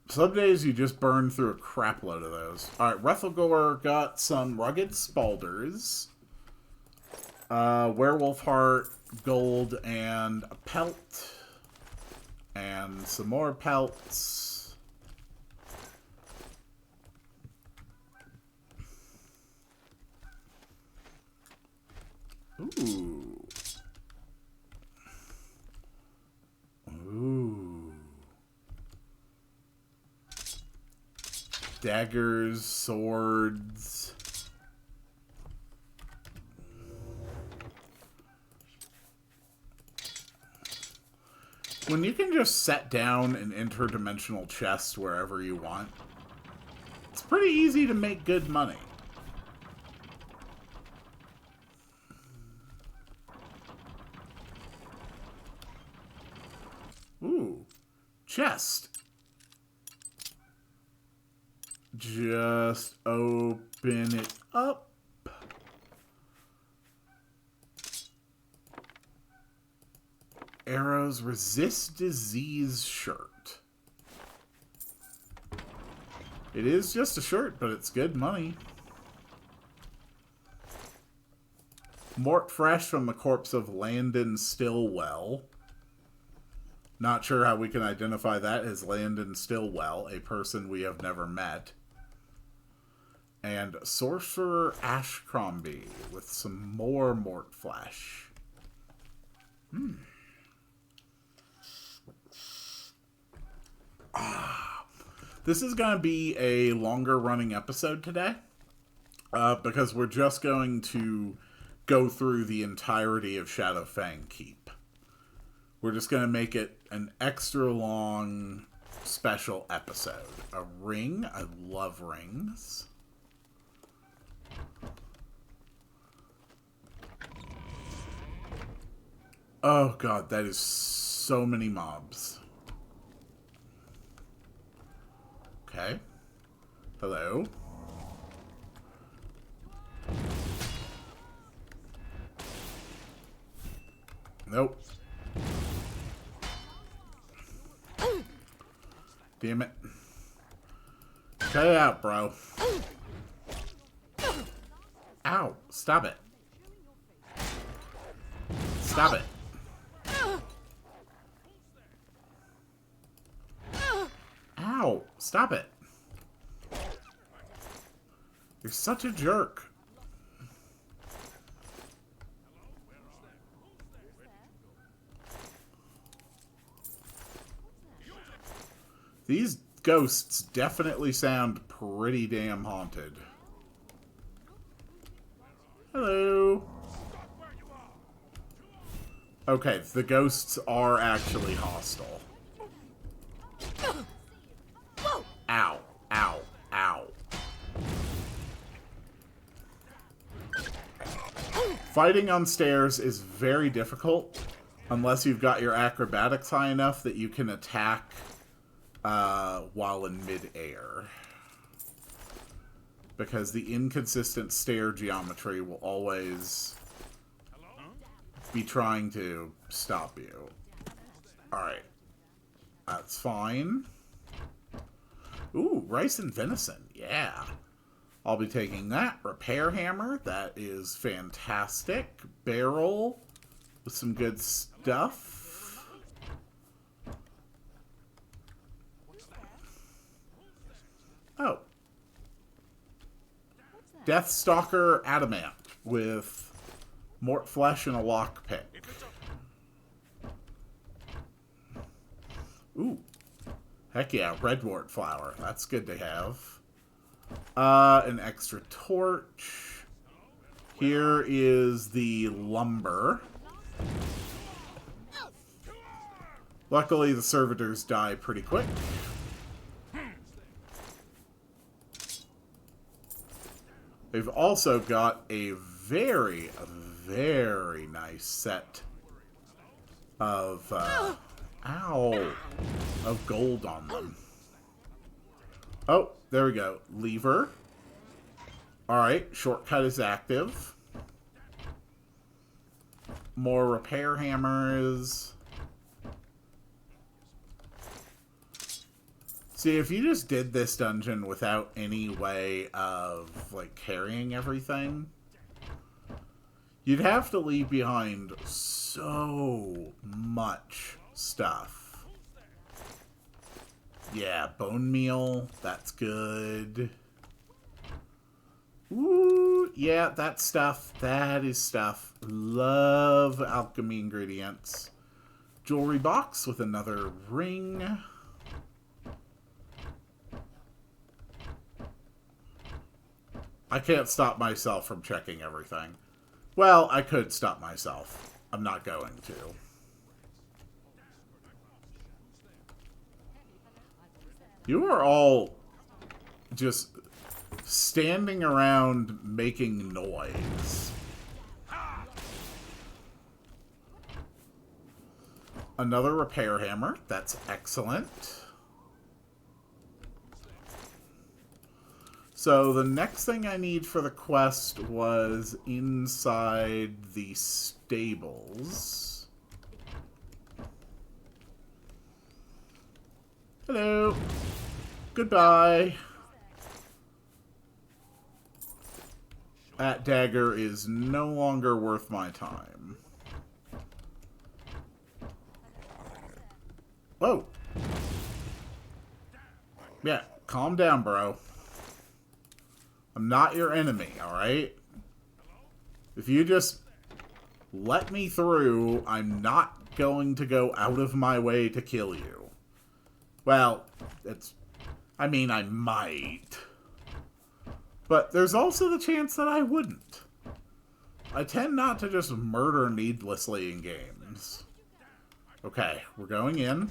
Some days you just burn through a crap load of those. Alright, Rethelgore got some rugged spalders. Werewolf heart, gold, and a pelt. And some more pelts. Ooh. Ooh. Daggers, swords. When you can just set down an interdimensional chest wherever you want, it's pretty easy to make good money. Ooh, chest. Just open it up. Arrows resist disease shirt. It is just a shirt, but it's good money. Mort fresh from the corpse of Landon Stillwell. Not sure how we can identify that as Landon Stillwell, a person we have never met. And Sorcerer Ashcrombie with some more Mort flesh. This is going to be a longer running episode today. Because we're just going to go through the entirety of Shadowfang Keep. We're just going to make it an extra long special episode. A ring. I love rings. Oh god, that is so many mobs. Okay. Hello. Nope. Damn it. Cut it out, bro. Ow. Stop it. Stop it. Ow. Stop it. You're such a jerk. These ghosts definitely sound pretty damn haunted. Hello. Okay, the ghosts are actually hostile. Ow. Ow. Ow. Fighting on stairs is very difficult unless you've got your acrobatics high enough that you can attack while in mid-air. Because the inconsistent stair geometry will always be trying to stop you. Alright. That's fine. Ooh, rice and venison. Yeah. I'll be taking that. Repair hammer. That is fantastic. Barrel with some good stuff. Oh. Deathstalker Adamant with mort flesh and a lockpick. Ooh. Heck yeah, redwort flower. That's good to have. An extra torch. Here is the lumber. Luckily, the servitors die pretty quick. They've also got a very, very nice set of, of gold on them. Oh, there we go. Lever. Alright, shortcut is active. More repair hammers. See, if you just did this dungeon without any way of, like, carrying everything, you'd have to leave behind so much stuff. Yeah, bone meal, that's good. Ooh, yeah, that's stuff. That is stuff. Love alchemy ingredients. Jewelry box with another ring. I can't stop myself from checking everything. Well, I could stop myself. I'm not going to. You are all just standing around making noise. Another repair hammer. That's excellent. So the next thing I need for the quest was inside the stables. Hello. Goodbye. That dagger is no longer worth my time. Whoa. Yeah, calm down, bro. I'm not your enemy, alright? If you just let me through, I'm not going to go out of my way to kill you. Well, I mean, I might. But there's also the chance that I wouldn't. I tend not to just murder needlessly in games. Okay, we're going in.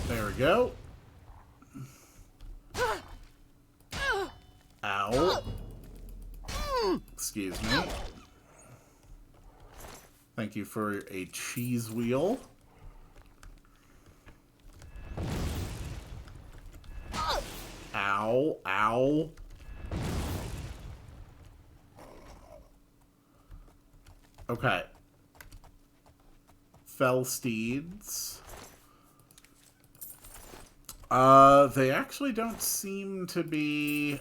There we go. Ow. Excuse me. Thank you for a cheese wheel. Ow. Ow. Okay. Fell steeds. They actually don't seem to be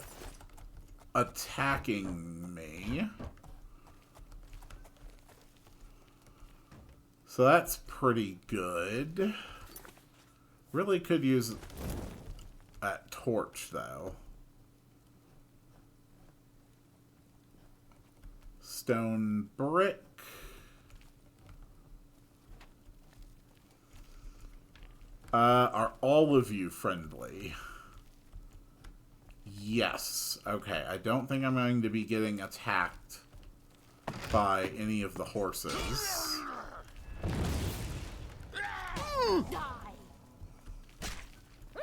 attacking me. So that's pretty good. Really could use that torch, though. Stone brick. Are all of you friendly? Yes. Okay, I don't think I'm going to be getting attacked by any of the horses.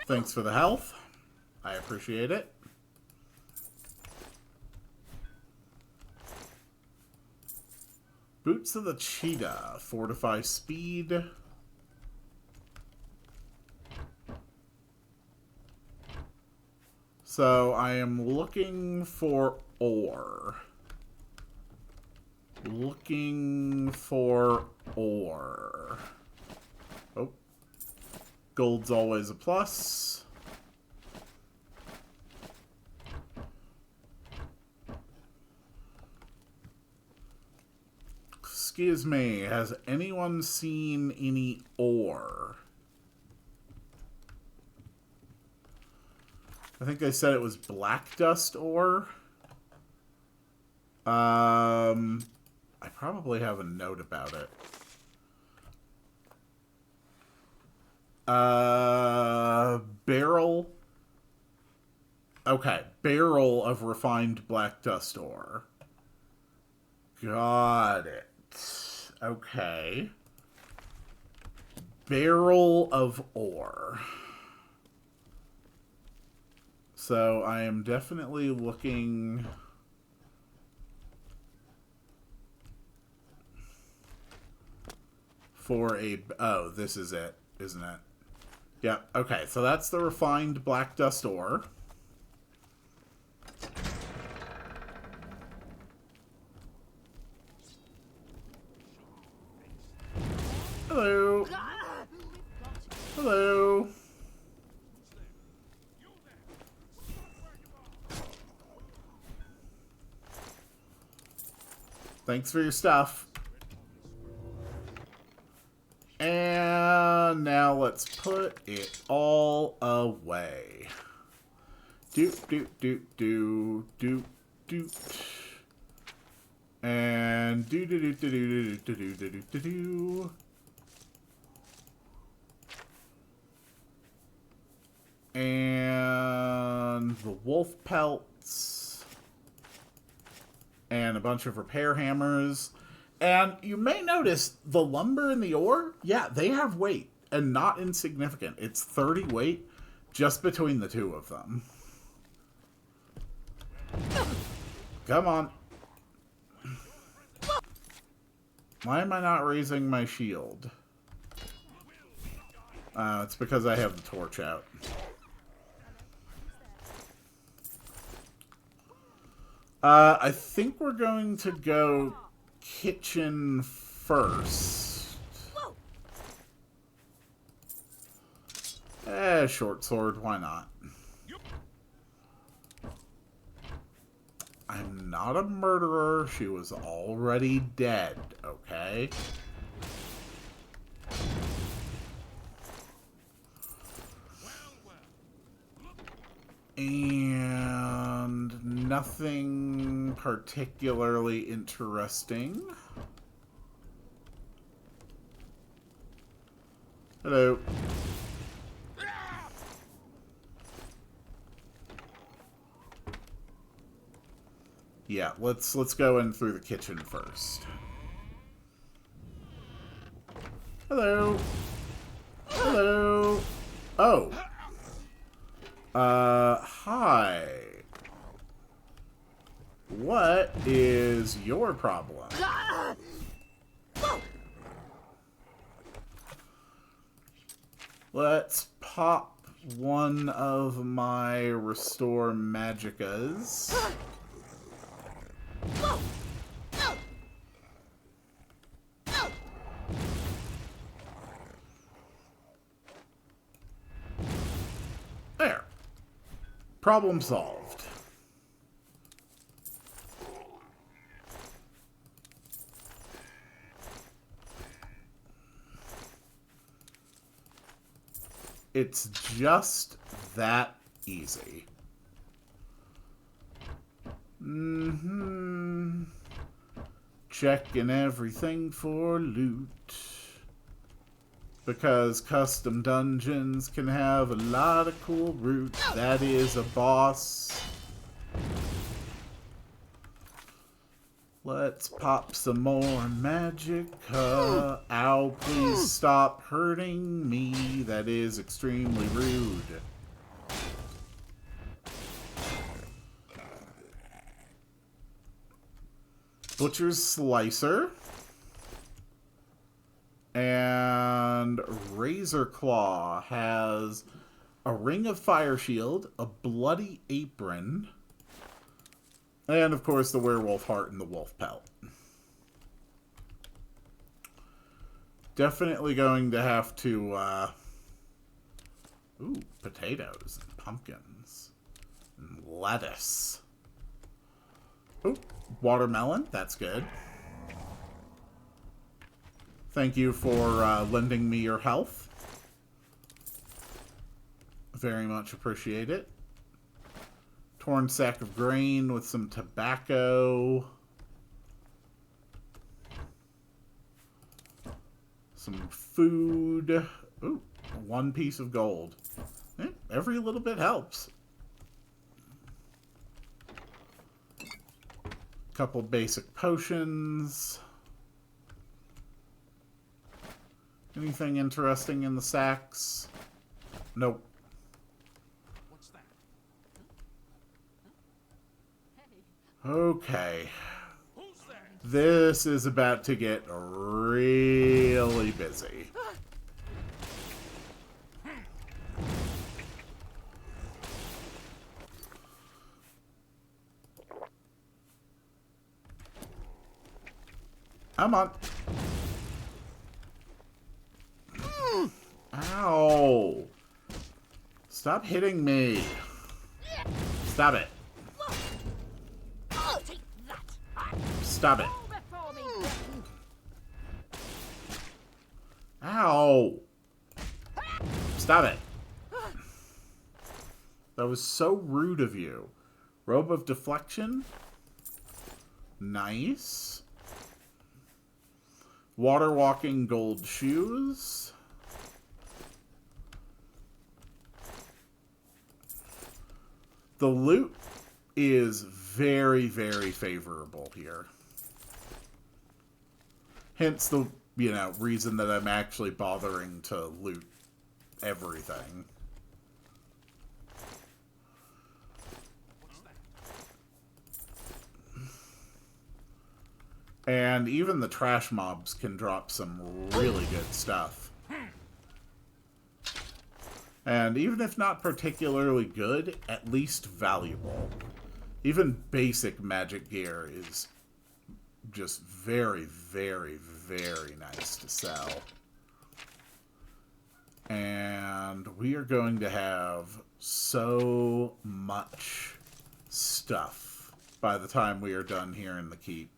Thanks for the health. I appreciate it. Boots of the Cheetah. Fortify speed. So I am looking for ore. Looking for ore. Oh. Gold's always a plus. Excuse me, has anyone seen any ore? I think they said it was black dust ore. I probably have a note about it. Barrel. Okay, barrel of refined black dust ore. Got it. Okay. Barrel of ore. So I am definitely looking for a... Oh, this is it, isn't it? Yeah, okay. So that's the refined black dust ore. Hello. Hello. Thanks for your stuff. And now let's put it all away. Doot, doot, doot, doot, doot, doot. And do do do do do do do do do do do. And the wolf pelts. And a bunch of repair hammers. And you may notice the lumber and the ore, yeah, they have weight. And not insignificant. It's 30 weight just between the two of them. Come on. Why am I not raising my shield? It's because I have the torch out. I think we're going to go kitchen first. Short sword, why not? I'm not a murderer. She was already dead, okay? And nothing particularly interesting. Hello. Yeah, let's go in through the kitchen first. Hello. Hello. Oh. Hi. What is your problem? Let's pop one of my restore magicas. There. Problem solved. It's just that easy. Checking everything for loot. Because custom dungeons can have a lot of cool loot. That is a boss. Let's pop some more magic. Ow, please stop hurting me. That is extremely rude. Butcher's Slicer. And Razor Claw has a Ring of Fire Shield, a Bloody Apron, and of course the Werewolf Heart and the Wolf Pelt. Definitely going to have to, ooh, potatoes and pumpkins and lettuce. Ooh, watermelon, that's good. Thank you for lending me your health. Very much appreciate it. Torn sack of grain with some tobacco. Some food. Ooh, 1 piece of gold. Every little bit helps. Couple basic potions. Anything interesting in the sacks? Nope. What's that? Okay. Who's there? This is about to get really busy. Come on. Ow. Stop hitting me. Stop it. I'll take that. Stop it. Go before me, Ow. Stop it. That was so rude of you. Robe of Deflection. Nice. Water walking gold shoes. The loot is very, very favorable here. Hence the, reason that I'm actually bothering to loot everything. And even the trash mobs can drop some really good stuff. And even if not particularly good, at least valuable. Even basic magic gear is just very, very, very nice to sell. And we are going to have so much stuff by the time we are done here in the keep.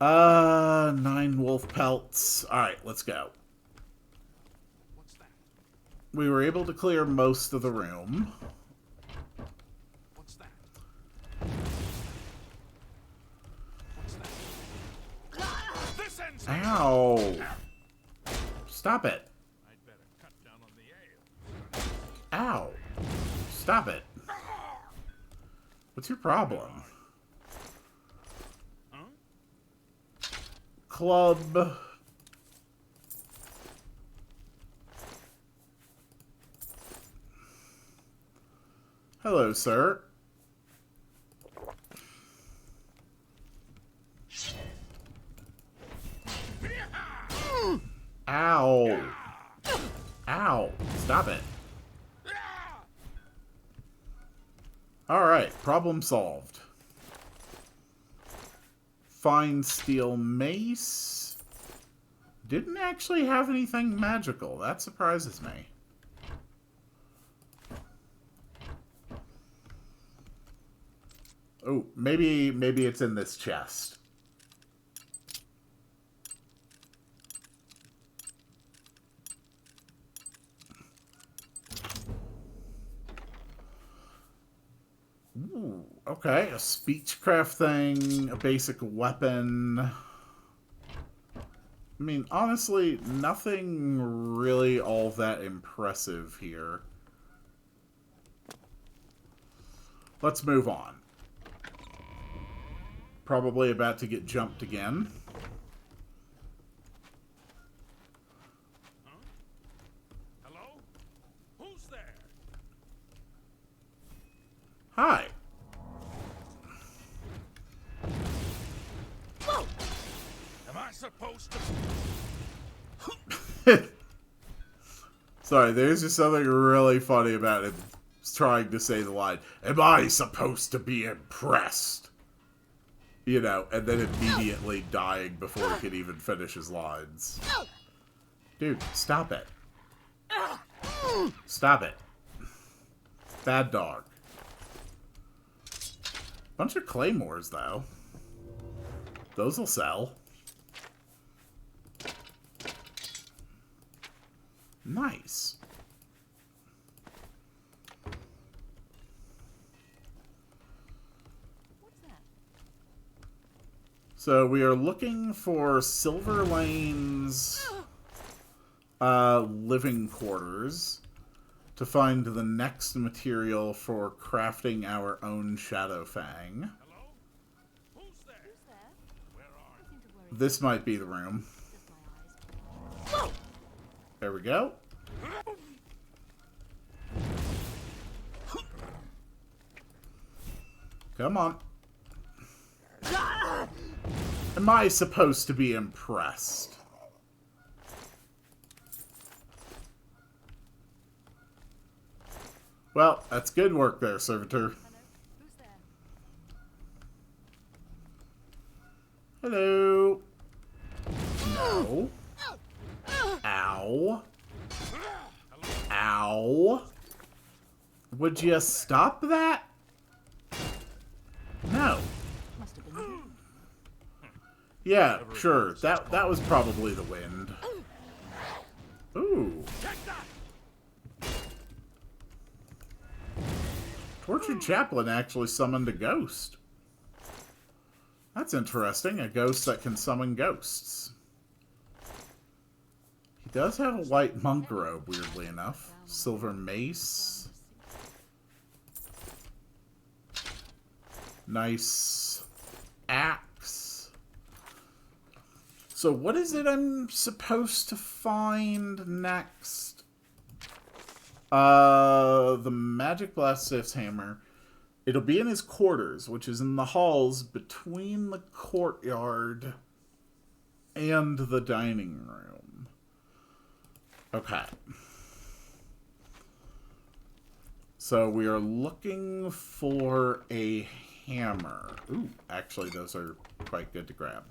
9 wolf pelts. Alright, let's go. What's that? We were able to clear most of the room. What's that? What's that? This ends it. Ow! Stop it. I'd better cut down on the ale. Ow. Stop it. What's your problem? Club. Hello, sir. Ow. Ow. Stop it. Alright, problem solved. Fine steel mace. Didn't actually have anything magical. That surprises me. Oh, maybe it's in this chest. Ooh, okay, a speechcraft thing, a basic weapon. I mean, honestly, nothing really all that impressive here. Let's move on. Probably about to get jumped again. Huh? Hello? Who's there? Hi. Am I supposed to... Sorry, there's just something really funny about him trying to say the line, "Am I supposed to be impressed?" You know, and then immediately dying before he could even finish his lines. Dude, stop it. Stop it. Bad dog. Bunch of claymores, though. Those will sell. Nice. What's that? So we are looking for Silver Lane's living quarters to find the next material for crafting our own Shadow Fang. Hello? Who's there? Who's there? Where are you? Nothing to worry. This might be the room. Just my eyes. There we go. Come on. Am I supposed to be impressed? Well, that's good work there, servitor. Hello? Who's there? Hello? No. Ow. Ow. Would you stop that? No. Must have been you. Yeah, sure. That was probably the wind. Ooh. Take that! Tortured Chaplain actually summoned a ghost. That's interesting. A ghost that can summon ghosts. He does have a white monk robe, weirdly enough. Silver mace. Nice axe. So what is it I'm supposed to find next? The Magic Blastiff's hammer. It'll be in his quarters, which is in the halls between the courtyard and the dining room. Okay. So we are looking for a hammer. Ooh, actually those are quite good to grab.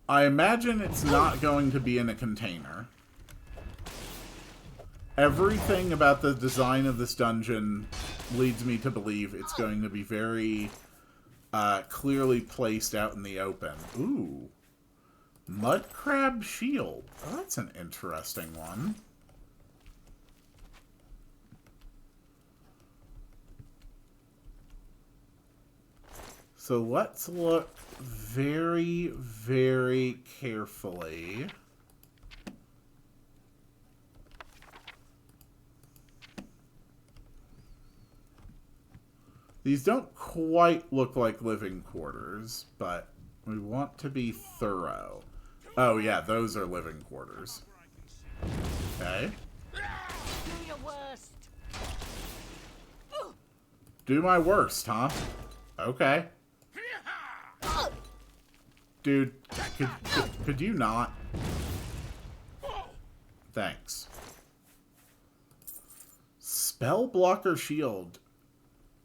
I imagine it's not going to be in a container. Everything about the design of this dungeon leads me to believe it's going to be very clearly placed out in the open. Ooh. Mud crab shield. Oh, that's an interesting one. So let's look very, very carefully. These don't quite look like living quarters, but we want to be thorough. Oh yeah, those are living quarters. Okay. Do your worst. Do my worst, huh? Okay. Dude, could you not? Thanks. Spell blocker shield.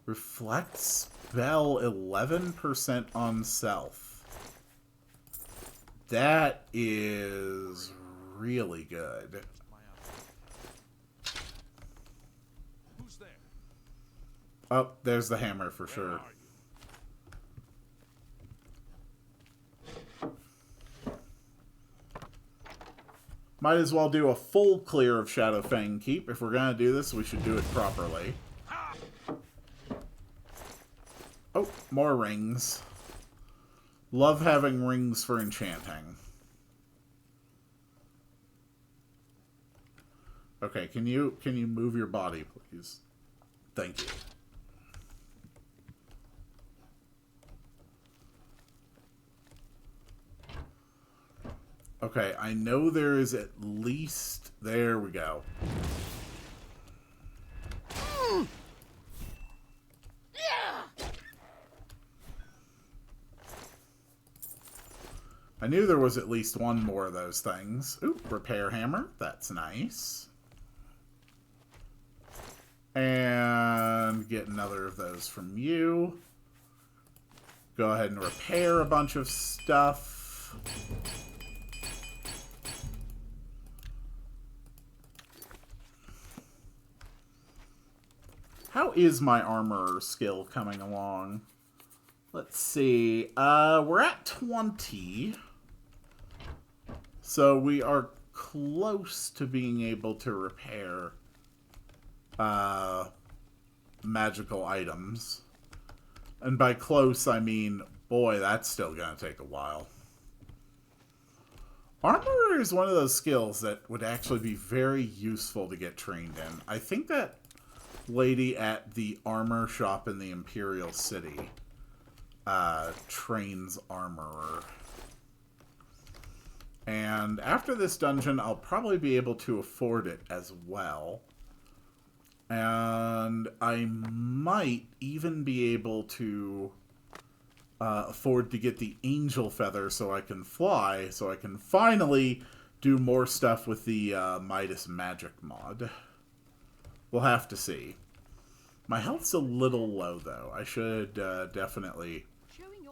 Reflect spell 11% on self. That is really good. Who's there? Oh, there's the hammer for sure. Where are you? Might as well do a full clear of Shadowfang Keep. If we're gonna do this, we should do it properly. Oh, more rings. Love having rings for enchanting. Okay, can you move your body, please? Thank you. Okay, I know there is at least... There we go. I knew there was at least one more of those things. Ooh, repair hammer. That's nice. And get another of those from you. Go ahead and repair a bunch of stuff. How is my armor skill coming along? Let's see. We're at 20. So we are close to being able to repair magical items. And by close, I mean, boy, that's still going to take a while. Armor is one of those skills that would actually be very useful to get trained in. I think that lady at the armor shop in the Imperial City trains armorer. And after this dungeon, I'll probably be able to afford it as well. And I might even be able to afford to get the angel feather so I can fly, so I can finally do more stuff with the Midas magic mod. We'll have to see. My health's a little low, though. I should definitely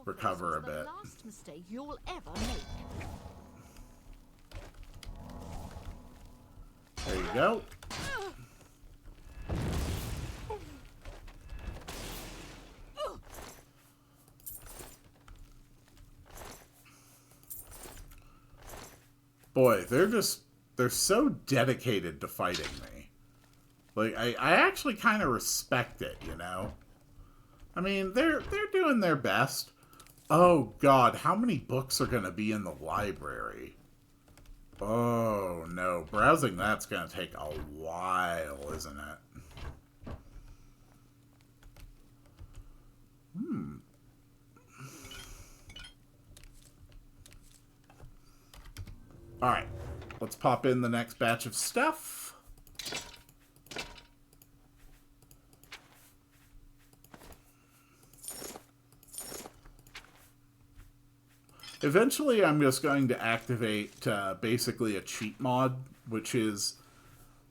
recover a bit. The last mistake you'll ever make. There you go. Boy, they're so dedicated to fighting me. Like, I actually kind of respect it, you know? I mean, they're doing their best. Oh, God, how many books are going to be in the library? Oh, no. Browsing that's going to take a while, isn't it? Alright. Let's pop in the next batch of stuff. Eventually, I'm just going to activate basically a cheat mod, which is,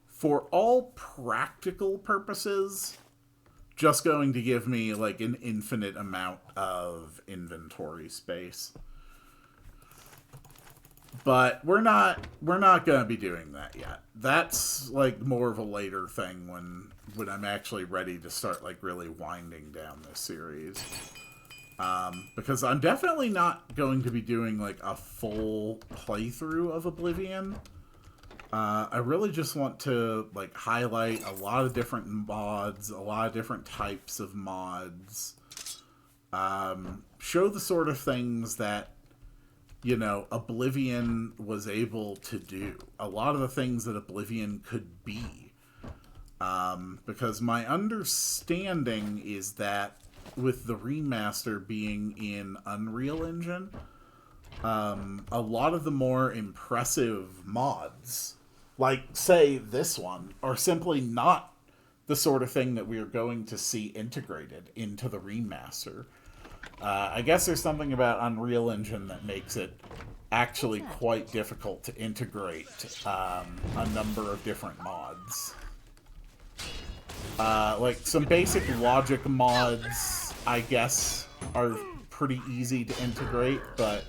for all practical purposes, just going to give me like an infinite amount of inventory space. But we're not going to be doing that yet. That's like more of a later thing when I'm actually ready to start like really winding down this series. Because I'm definitely not going to be doing like a full playthrough of Oblivion. I really just want to like highlight a lot of different mods, a lot of different types of mods. Show the sort of things that, you know, Oblivion was able to do. A lot of the things that Oblivion could be. Because my understanding is that with the remaster being in Unreal Engine, a lot of the more impressive mods, like, say, this one, are simply not the sort of thing that we are going to see integrated into the remaster. I guess there's something about Unreal Engine that makes it actually quite difficult to integrate a number of different mods. Like, some basic logic mods, I guess, are pretty easy to integrate, but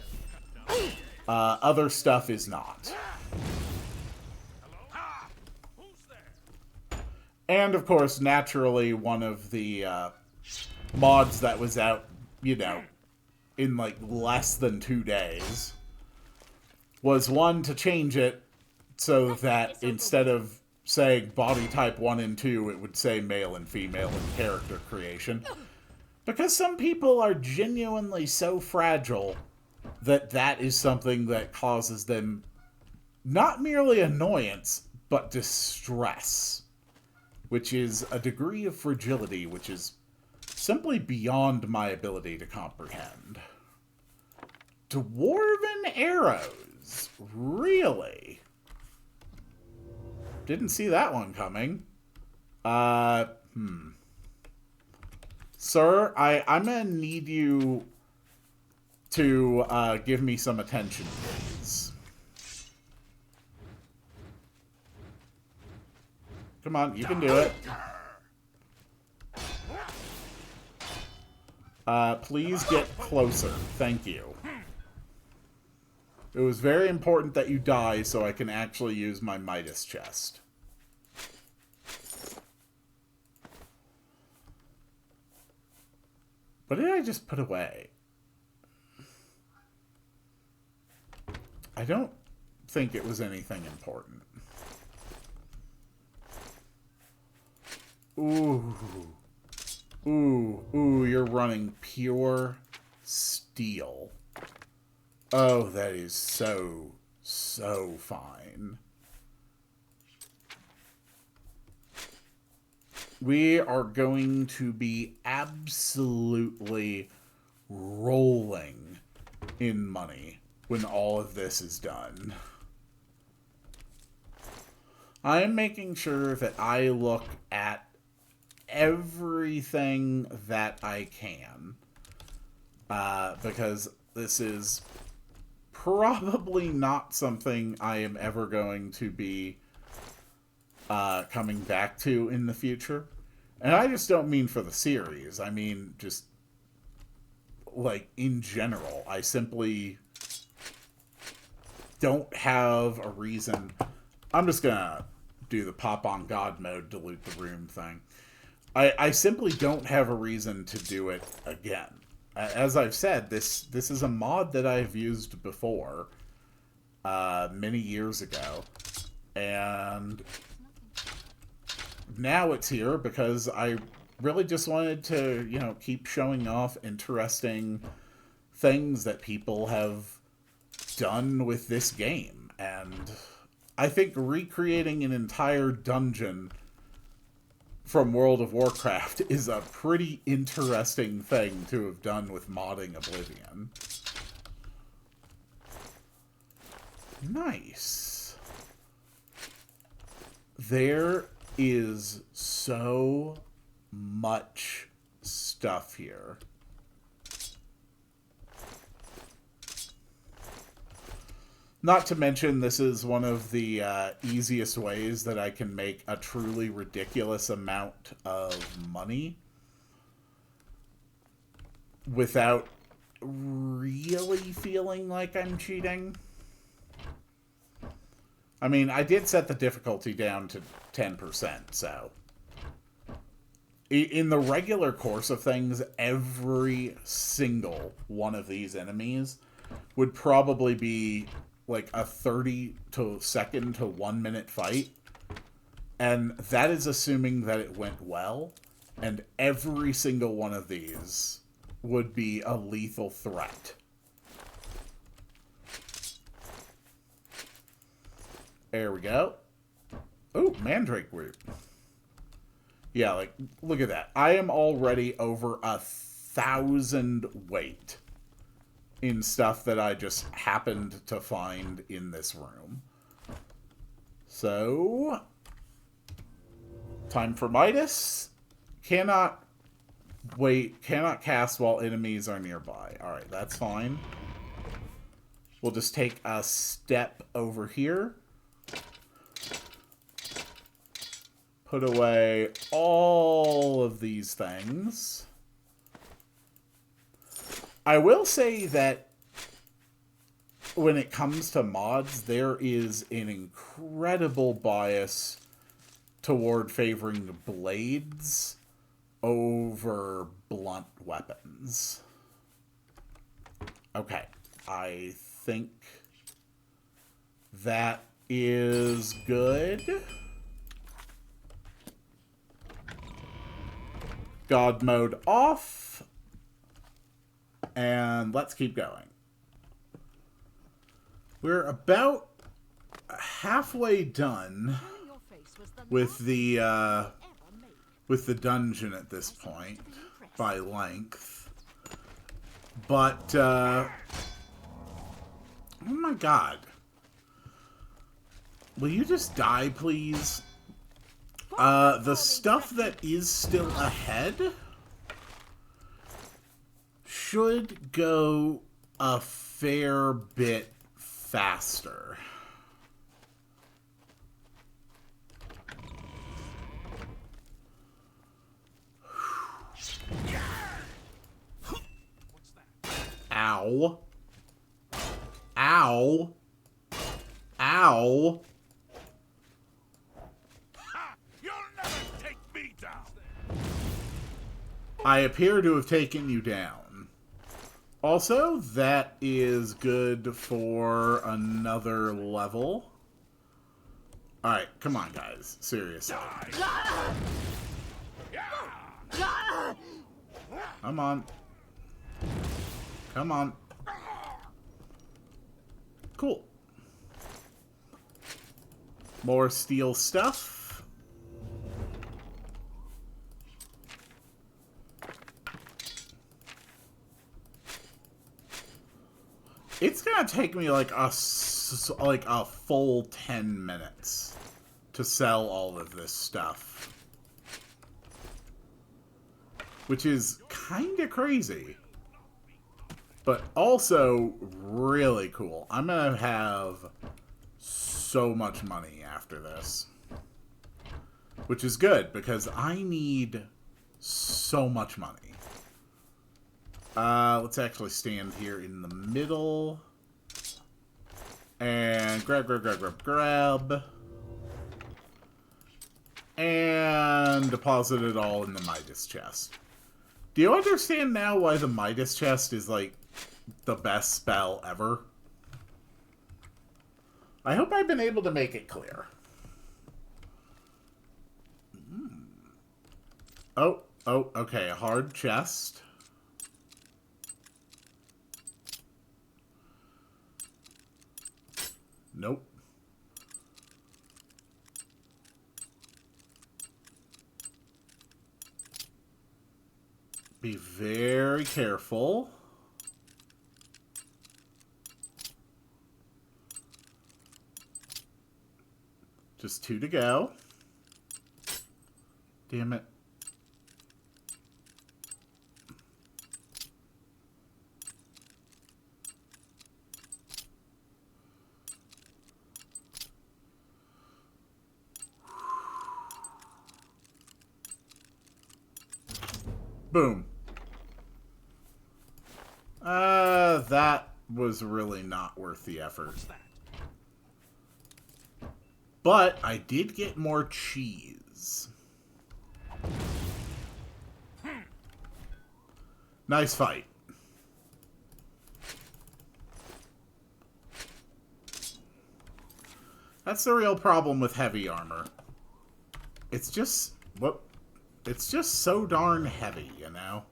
other stuff is not. And, of course, naturally, one of the mods that was out, you know, in, like, less than 2 days was one to change it so that instead of saying body type 1 and 2, it would say male and female in character creation. Because some people are genuinely so fragile that that is something that causes them not merely annoyance, but distress. Which is a degree of fragility which is simply beyond my ability to comprehend. Dwarven arrows? Really? Didn't see that one coming. Sir, I'm gonna need you to give me some attention, please. Come on, you can do it. Please get closer. Thank you. It was very important that you die so I can actually use my Midas chest. What did I just put away? I don't think it was anything important. Ooh. Ooh, you're running pure steel. Oh, that is so fine. We are going to be absolutely rolling in money when all of this is done. I am making sure that I look at everything that I can. Because this is probably not something I am ever going to be coming back to in the future. And I just don't mean for the series. I mean just, like, in general. I simply don't have a reason. I'm just gonna do the pop on God mode, delete the room thing. I simply don't have a reason to do it again. As I've said, this is a mod that I've used before, many years ago, and now it's here because I really just wanted to, you know, keep showing off interesting things that people have done with this game. And I think recreating an entire dungeon from World of Warcraft is a pretty interesting thing to have done with modding Oblivion. Nice. There is so much stuff here. Not to mention, this is one of the easiest ways that I can make a truly ridiculous amount of money without really feeling like I'm cheating. I mean, I did set the difficulty down to 10%, so in the regular course of things, every single one of these enemies would probably be like a 30-second to 1 minute fight. And that is assuming that it went well. And every single one of these would be a lethal threat. There we go. Oh, mandrake root. Yeah, like, look at that. I am already over 1,000 weight in stuff that I just happened to find in this room. So, time for Midas. Cannot cast while enemies are nearby. Alright, that's fine. We'll just take a step over here. Put away all of these things. I will say that when it comes to mods, there is an incredible bias toward favoring the blades over blunt weapons. Okay, I think that is good. God mode off. And let's keep going. We're about halfway done with the dungeon at this point by length. But oh my god. Will you just die, please? The stuff that is still ahead should go a fair bit faster. What's that? Ow. Ow. Ow. Ha! You'll never take me down. I appear to have taken you down. Also, that is good for another level. Alright, come on, guys. Seriously. Come on. Come on. Cool. More steel stuff. It's gonna take me like a full 10 minutes to sell all of this stuff, which is kind of crazy, but also really cool. I'm gonna have so much money after this, which is good because I need so much money. Let's actually stand here in the middle and grab, and deposit it all in the Midas chest. Do you understand now why the Midas chest is like the best spell ever? I hope I've been able to make it clear. Oh, okay, a hard chest. Nope. Be very careful. Just 2 to go. Damn it. Boom. That was really not worth the effort. But I did get more cheese. Nice fight. That's the real problem with heavy armor. It's just so darn heavy, you know?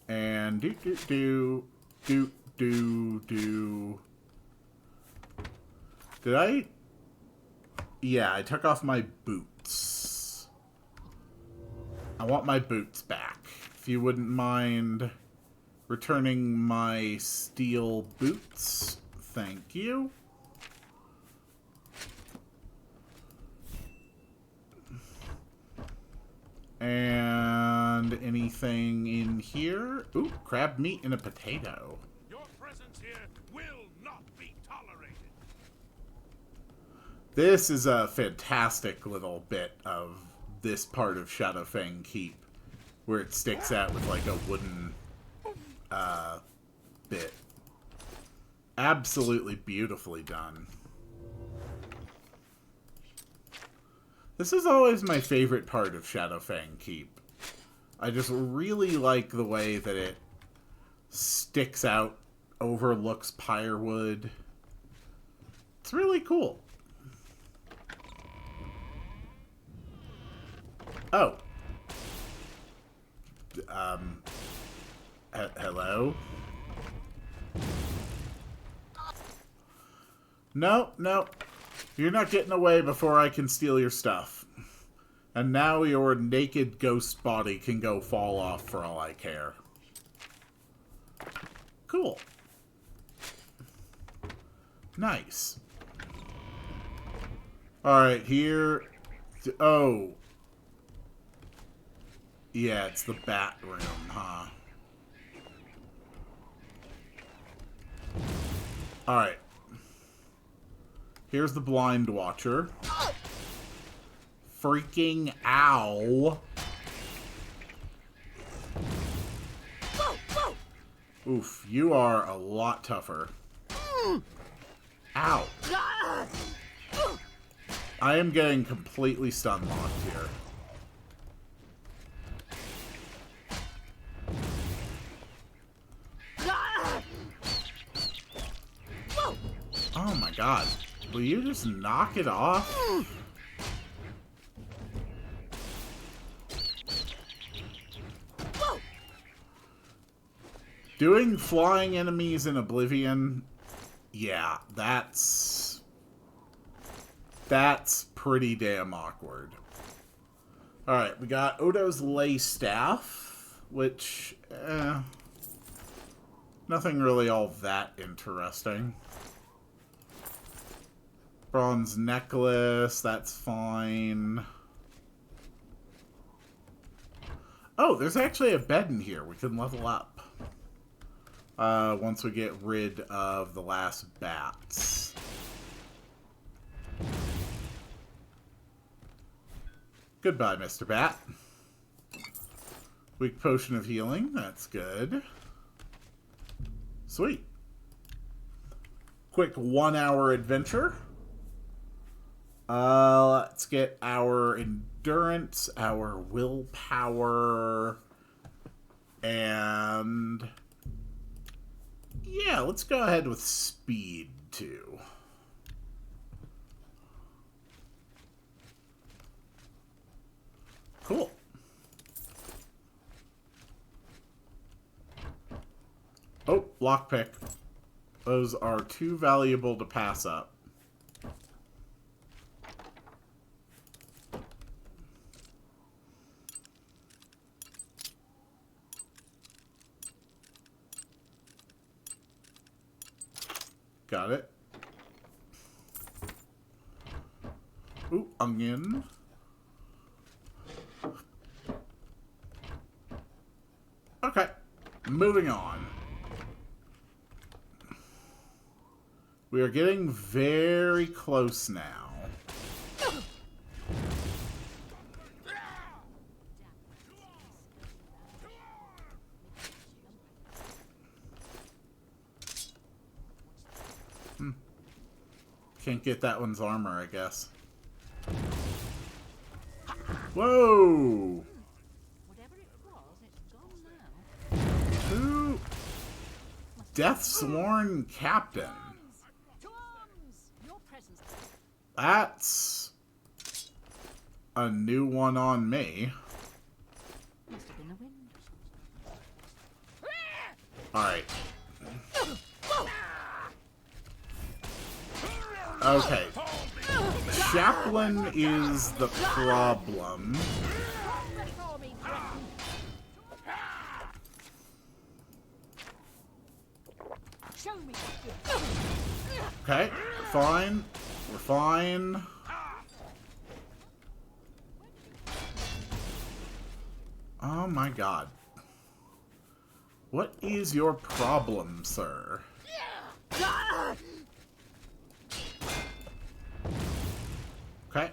And do. Did I? Yeah, I took off my boots. I want my boots back. If you wouldn't mind returning my steel boots. Thank you. And anything in here? Ooh, crab meat and a potato. Your presence here will not be tolerated. This is a fantastic little bit of this part of Shadowfang Keep, where it sticks out with like a wooden bit. Absolutely beautifully done. This is always my favorite part of Shadowfang Keep. I just really like the way that it sticks out, overlooks Pyrewood. It's really cool. Oh. Hello? No. You're not getting away before I can steal your stuff. And now your naked ghost body can go fall off for all I care. Cool. Nice. Alright, here... Oh. Yeah, it's the bat room, huh? Alright. Here's the blind watcher. Freaking ow. Oof, you are a lot tougher. Ow. I am getting completely stun locked here. Oh my god. Will you just knock it off? Doing flying enemies in Oblivion, yeah, that's pretty damn awkward. Alright, we got Odo's Lay Staff, which, nothing really all that interesting. Bronze necklace, that's fine. Oh, there's actually a bed in here. We can level up. Once we get rid of the last bats. Goodbye, Mr. Bat. Weak potion of healing, that's good. Sweet. Quick 1 hour adventure. Let's get our endurance, our willpower, and yeah, let's go ahead with speed too. Cool. Oh, lockpick. Those are too valuable to pass up. Got it. Ooh, onion. Okay, moving on. We are getting very close now. Can't get that one's armor, I guess. Whoa! Whatever it was, it's gone now. Who? Deathsworn Captain. To arms! Your presence. That's a new one on me. Must have been the wind. Alright. Okay. Chaplain is the problem. Before me, Breton. Show me what you Okay, we're fine. We're fine. Oh my god. What is your problem, sir? Okay.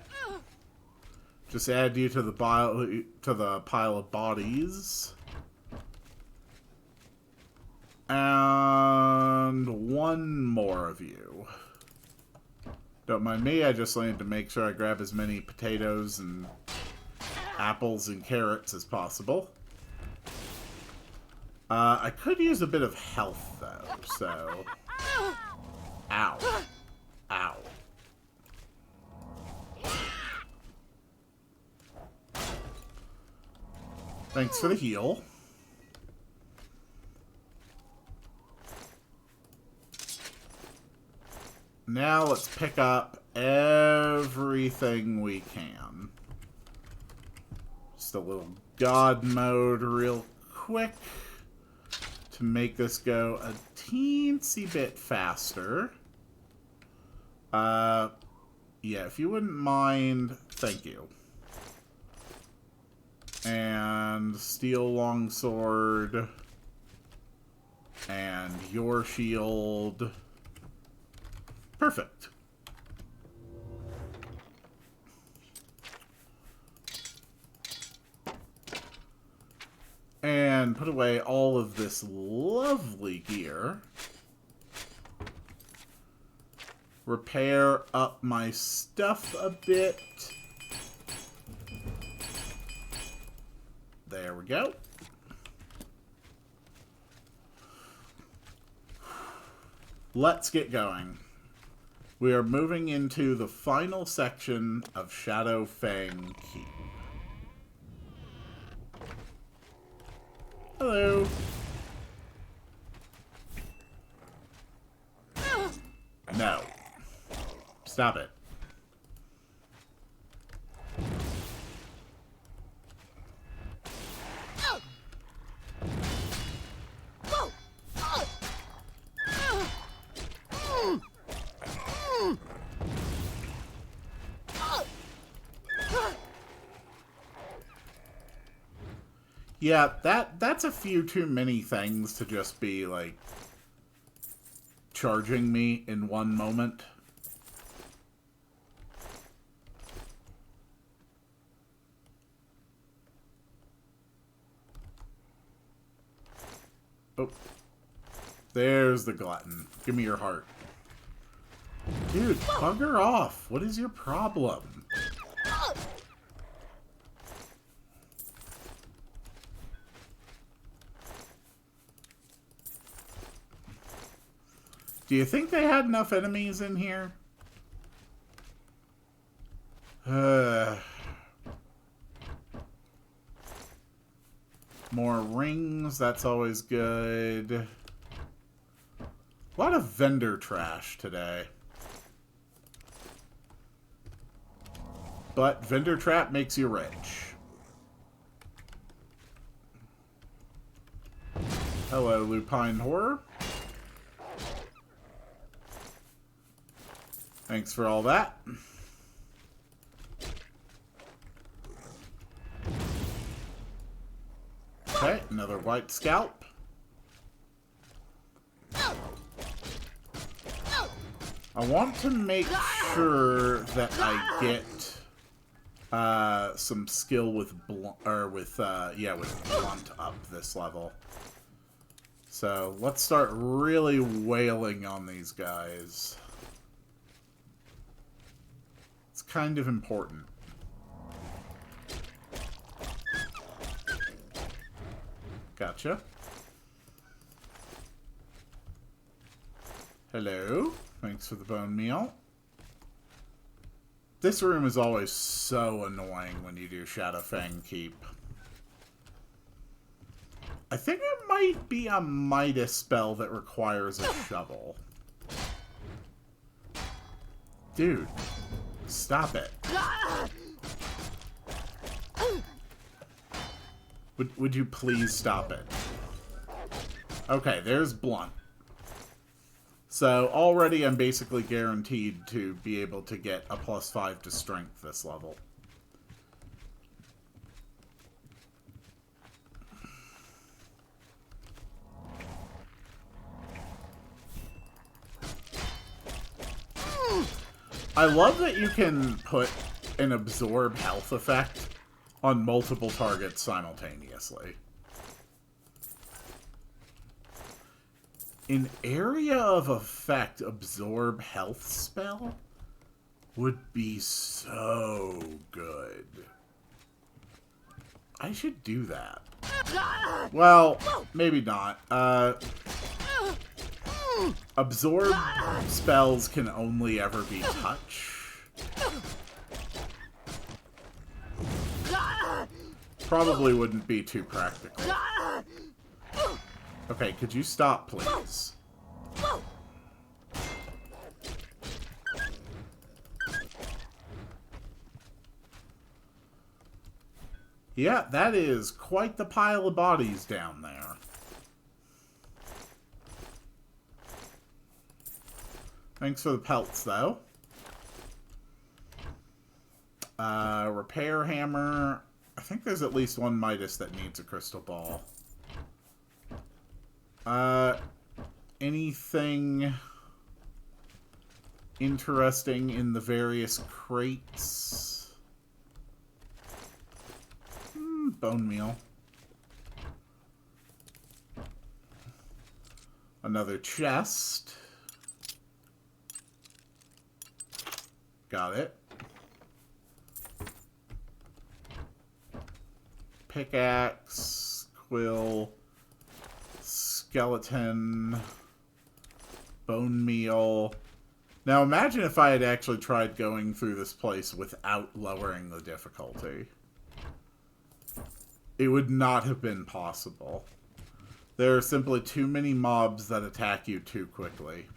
Just add you to the pile of bodies. And one more of you. Don't mind me, I just need to make sure I grab as many potatoes and apples and carrots as possible. I could use a bit of health, though, so... Ow. Ow. Thanks for the heal. Now let's pick up everything we can. Just a little god mode real quick to make this go a teensy bit faster. Yeah, if you wouldn't mind, thank you. And steel longsword. And your shield. Perfect. And put away all of this lovely gear. Repair up my stuff a bit. There we go. Let's get going. We are moving into the final section of Shadowfang Keep. Hello. No. Stop it. Yeah, that's a few too many things to just be, like, charging me in one moment. Oh. There's the glutton. Give me your heart. Dude, bugger off. What is your problem? Do you think they had enough enemies in here? More rings, that's always good. A lot of vendor trash today. But vendor trap makes you rich. Hello, Lupine Horror. Thanks for all that. Okay, another white scalp. I want to make sure that I get some skill with blunt up this level. So let's start really wailing on these guys. It's kind of important. Gotcha. Hello. Thanks for the bone meal. This room is always so annoying when you do Shadowfang Keep. I think it might be a Midas spell that requires a shovel. Dude, stop it. Would you please stop it? Okay, there's blunt. So already I'm basically guaranteed to be able to get a +5 to strength this level. I love that you can put an absorb health effect on multiple targets simultaneously. An area of effect absorb health spell would be so good. I should do that. Well, maybe not. Absorb spells can only ever be touch. Probably wouldn't be too practical. Okay, could you stop, please? Yeah, that is quite the pile of bodies down there. Thanks for the pelts, though. Repair hammer. I think there's at least one Midas that needs a crystal ball. Anything interesting in the various crates? Bone meal. Another chest. Got it. Pickaxe, quill, skeleton, bone meal. Now imagine if I had actually tried going through this place without lowering the difficulty. It would not have been possible. There are simply too many mobs that attack you too quickly.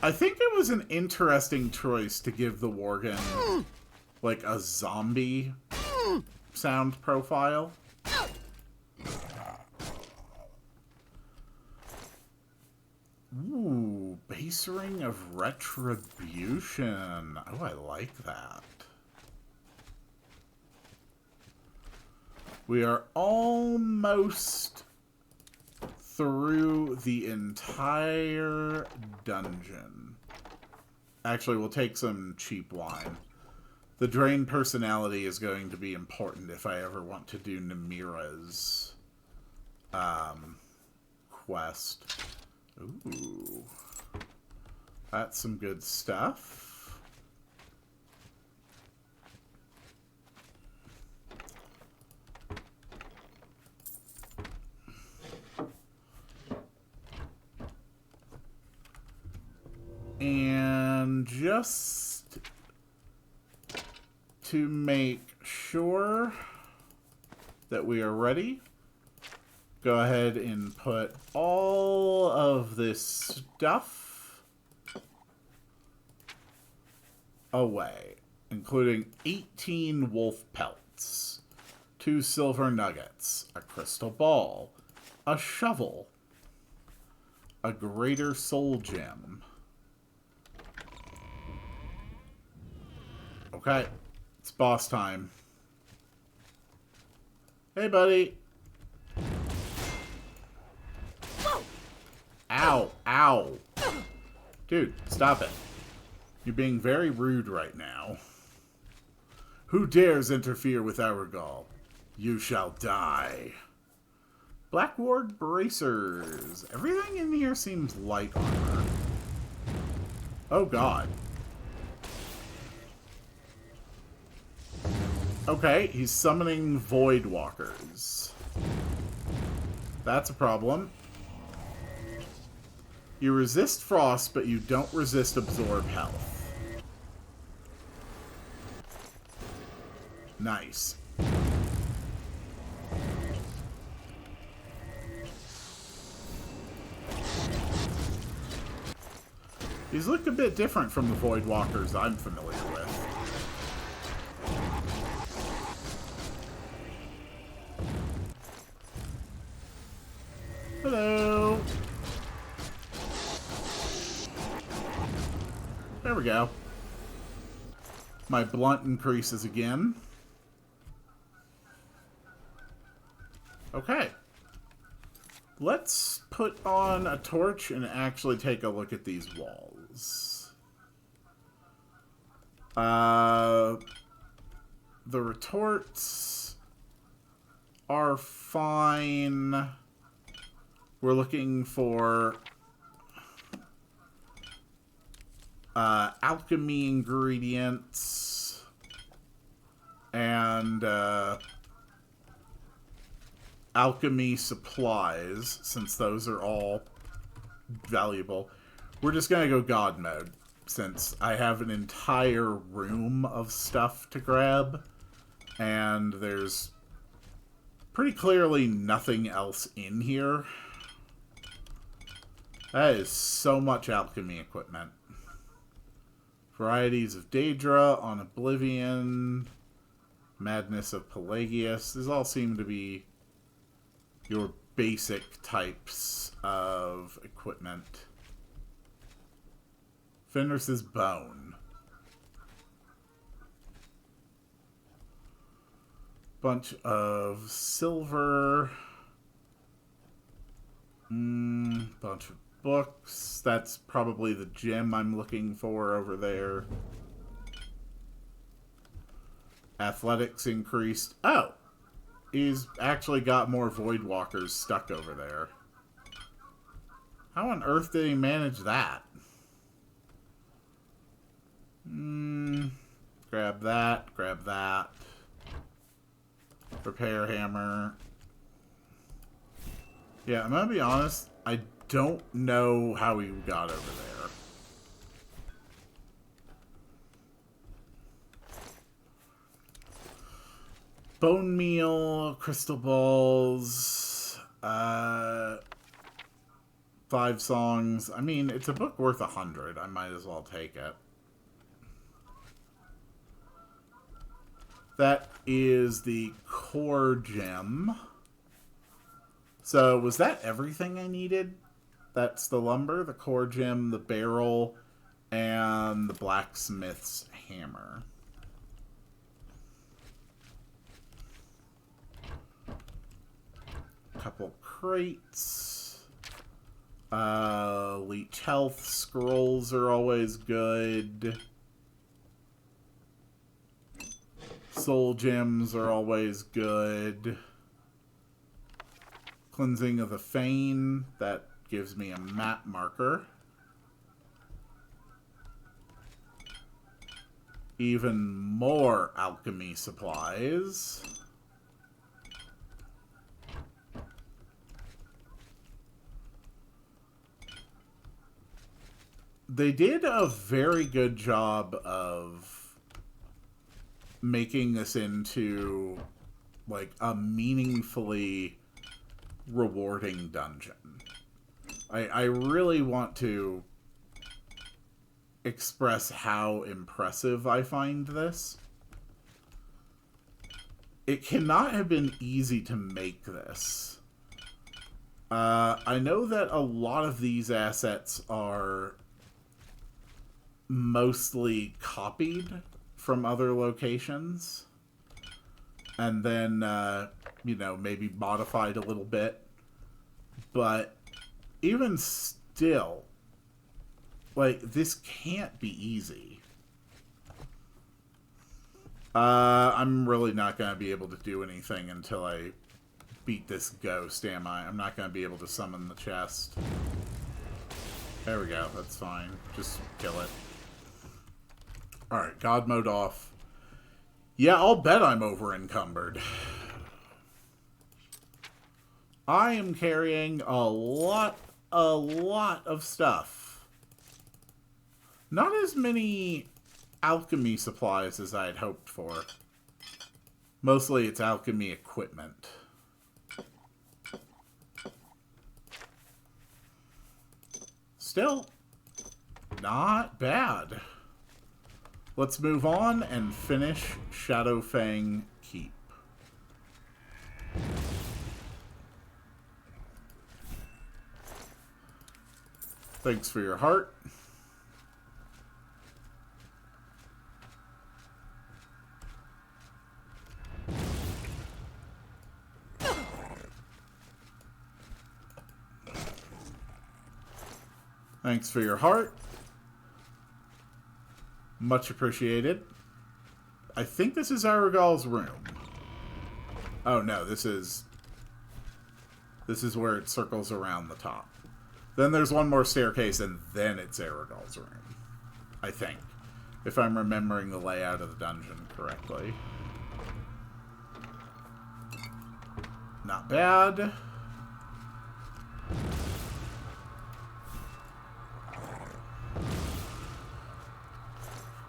I think it was an interesting choice to give the Worgen, like, a zombie sound profile. Ooh, Base Ring of Retribution. Oh, I like that. We are almost through the entire dungeon. Actually, we'll take some cheap wine. The drained personality is going to be important if I ever want to do Namira's quest. Ooh. That's some good stuff. And just to make sure that we are ready, go ahead and put all of this stuff away, including 18 wolf pelts, 2 silver nuggets, a crystal ball, a shovel, a greater soul gem. Okay, it's boss time. Hey, buddy. Ow, ow. Dude, stop it. You're being very rude right now. Who dares interfere with our goal? You shall die. Black Ward bracers. Everything in here seems light armor. Oh, God. Okay, he's summoning Void Walkers. That's a problem. You resist frost, but you don't resist absorb health. Nice. These look a bit different from the Void Walkers I'm familiar with. Hello. There we go. My blunt increases again. Okay. Let's put on a torch and actually take a look at these walls. The retorts are fine. We're looking for alchemy ingredients and alchemy supplies, since those are all valuable. We're just going to go God mode, since I have an entire room of stuff to grab, and there's pretty clearly nothing else in here. That is so much alchemy equipment. Varieties of Daedra on Oblivion. Madness of Pelagius. These all seem to be your basic types of equipment. Fenris's bone. Bunch of silver. Bunch of books. That's probably the gem I'm looking for over there. Athletics increased. Oh! He's actually got more Void Walkers stuck over there. How on earth did he manage that? Grab that. Grab that. Repair hammer. Yeah, I'm gonna be honest. I don't know how he got over there. Bone meal, crystal balls, 5 songs. I mean, it's a book worth 100. I might as well take it. That is the core gem. So, was that everything I needed? That's the lumber, the core gem, the barrel, and the blacksmith's hammer. Couple crates. Leech health scrolls are always good. Soul gems are always good. Cleansing of the Fane, that gives me a map marker. Even more alchemy supplies. They did a very good job of making this into, like, a meaningfully rewarding dungeon. I really want to express how impressive I find this. It cannot have been easy to make this. I know that a lot of these assets are mostly copied from other locations and then, you know, maybe modified a little bit. But even still, like, this can't be easy. I'm really not going to be able to do anything until I beat this ghost, am I? I'm not going to be able to summon the chest. There we go. That's fine. Just kill it. Alright, God mode off. Yeah, I'll bet I'm over encumbered. I am carrying a lot of stuff. Not as many alchemy supplies as I had hoped for. Mostly it's alchemy equipment. Still, not bad. Let's move on and finish Shadowfang Keep. Thanks for your heart. Thanks for your heart. Much appreciated. I think this is Aragal's room. Oh no, this is where it circles around the top. Then there's one more staircase, and then it's Aragal's room. I think. If I'm remembering the layout of the dungeon correctly. Not bad.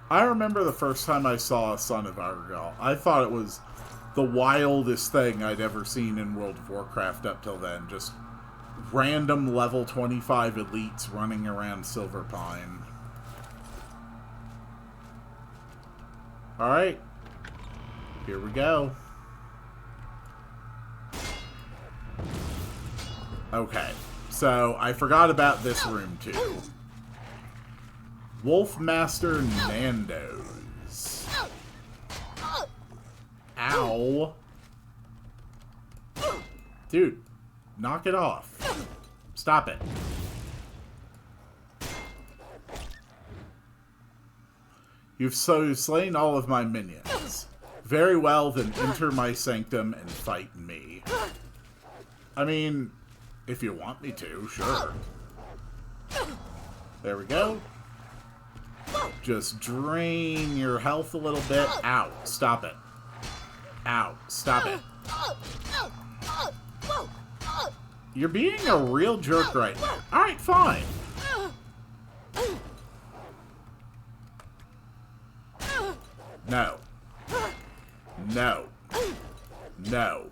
I remember the first time I saw a Son of Aragal. I thought it was the wildest thing I'd ever seen in World of Warcraft up till then. Just random level 25 elites running around Silverpine. Alright. Here we go. Okay, so I forgot about this room too. Wolfmaster Nando's. Ow. Dude, knock it off. Stop it. You've slain all of my minions. Very well, then enter my sanctum and fight me. I mean, if you want me to, sure. There we go. Just drain your health a little bit. Ow, stop it. Ow, stop it. You're being a real jerk right now. Alright, fine. No. No. No.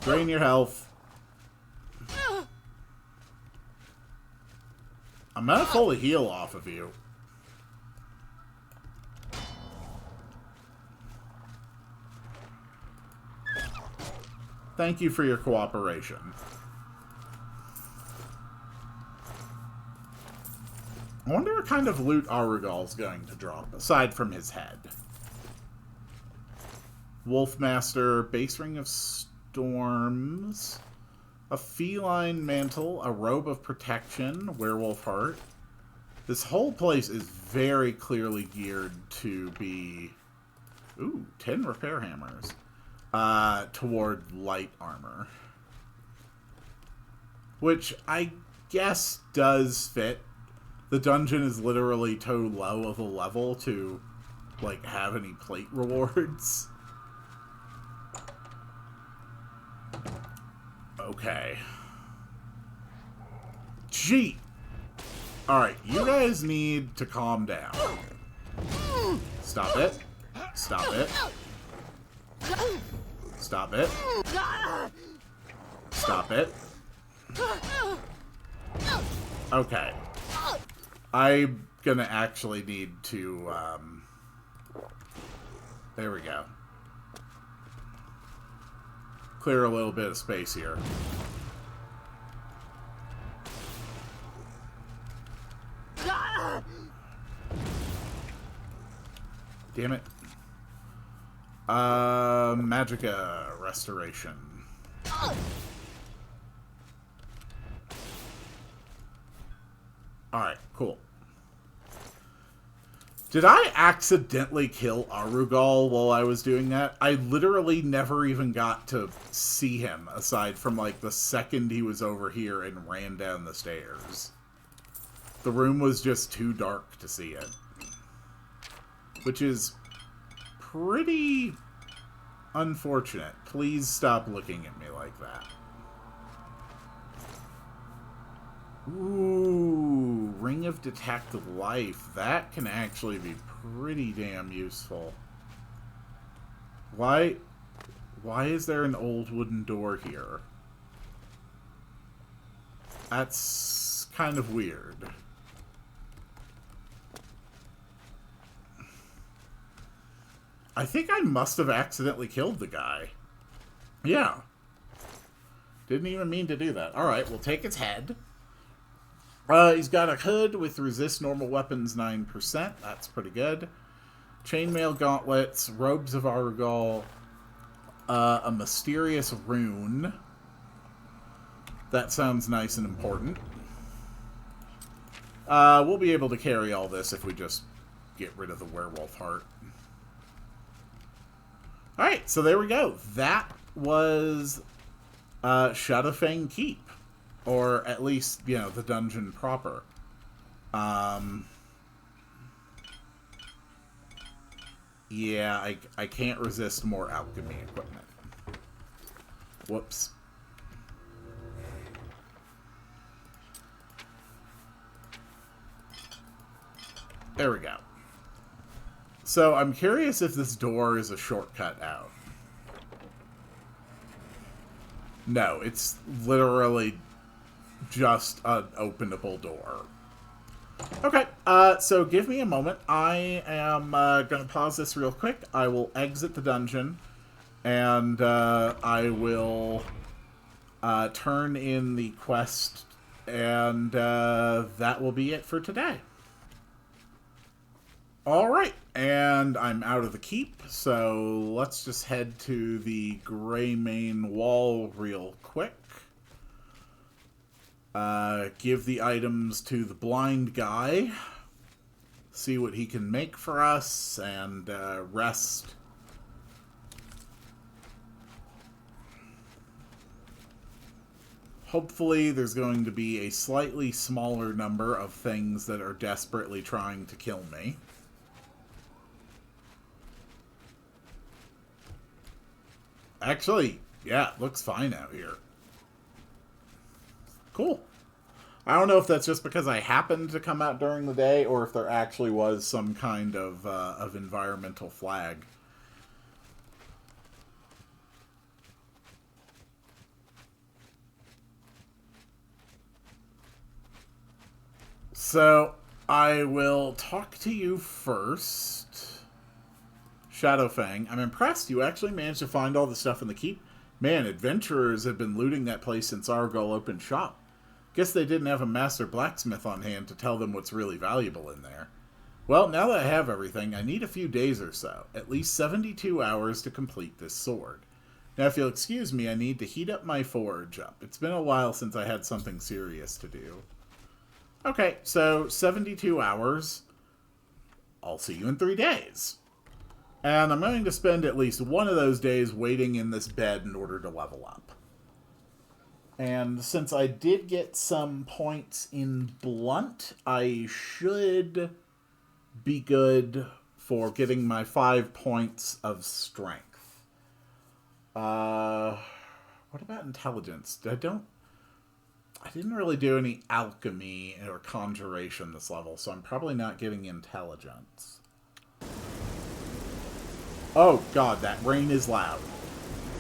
Drain your health. I'm gonna pull a heal off of you. Thank you for your cooperation. I wonder what kind of loot Arugal's going to drop, aside from his head. Wolfmaster, Base Ring of Storms, a feline mantle, a robe of protection, werewolf heart. This whole place is very clearly geared to be... Ooh, 10 repair hammers. Toward light armor. Which I guess does fit. The dungeon is literally too low of a level to, like, have any plate rewards. Okay. Gee! Alright, you guys need to calm down. Stop it. Stop it. Stop it. Stop it. Okay. I'm gonna actually need to, there we go. Clear a little bit of space here. Damn it. Magicka Restoration. Alright, cool. Did I accidentally kill Arugal while I was doing that? I literally never even got to see him, aside from, like, the second he was over here and ran down the stairs. The room was just too dark to see it. Which is pretty unfortunate. Please stop looking at me like that. Ooh, Ring of Detect Life. That can actually be pretty damn useful. Why is there an old wooden door here? That's kind of weird. I think I must have accidentally killed the guy. Yeah. Didn't even mean to do that. Alright, we'll take its head. He's got a hood with resist normal weapons 9%. That's pretty good. Chainmail gauntlets, robes of Arugal, a mysterious rune. That sounds nice and important. We'll be able to carry all this if we just get rid of the werewolf heart. Alright, so there we go. That was Shadowfang Keep. Or at least, you know, the dungeon proper. Yeah, I can't resist more alchemy equipment. Whoops. There we go. So, I'm curious if this door is a shortcut out. No, it's literally just an openable door. Okay, so give me a moment. I am going to pause this real quick. I will exit the dungeon, And I will turn in the quest, and that will be it for today. Alright, and I'm out of the keep, so let's just head to the gray main wall real quick. Give the items to the blind guy, see what he can make for us, and rest. Hopefully there's going to be a slightly smaller number of things that are desperately trying to kill me. Actually, yeah, it looks fine out here. Cool. I don't know if that's just because I happened to come out during the day, or if there actually was some kind of environmental flag. So, I will talk to you first. Shadowfang, I'm impressed you actually managed to find all the stuff in the keep. Man, adventurers have been looting that place since Argol opened shop. Guess they didn't have a master blacksmith on hand to tell them what's really valuable in there. Well, now that I have everything, I need a few days or so. At least 72 hours to complete this sword. Now, if you'll excuse me, I need to heat up my forge up. It's been a while since I had something serious to do. Okay, so 72 hours. I'll see you in 3 days. And I'm going to spend at least one of those days waiting in this bed in order to level up. And since I did get some points in Blunt, I should be good for getting my 5 points of Strength. What about Intelligence? I didn't really do any Alchemy or Conjuration this level, so I'm probably not getting Intelligence. Oh, God, that rain is loud.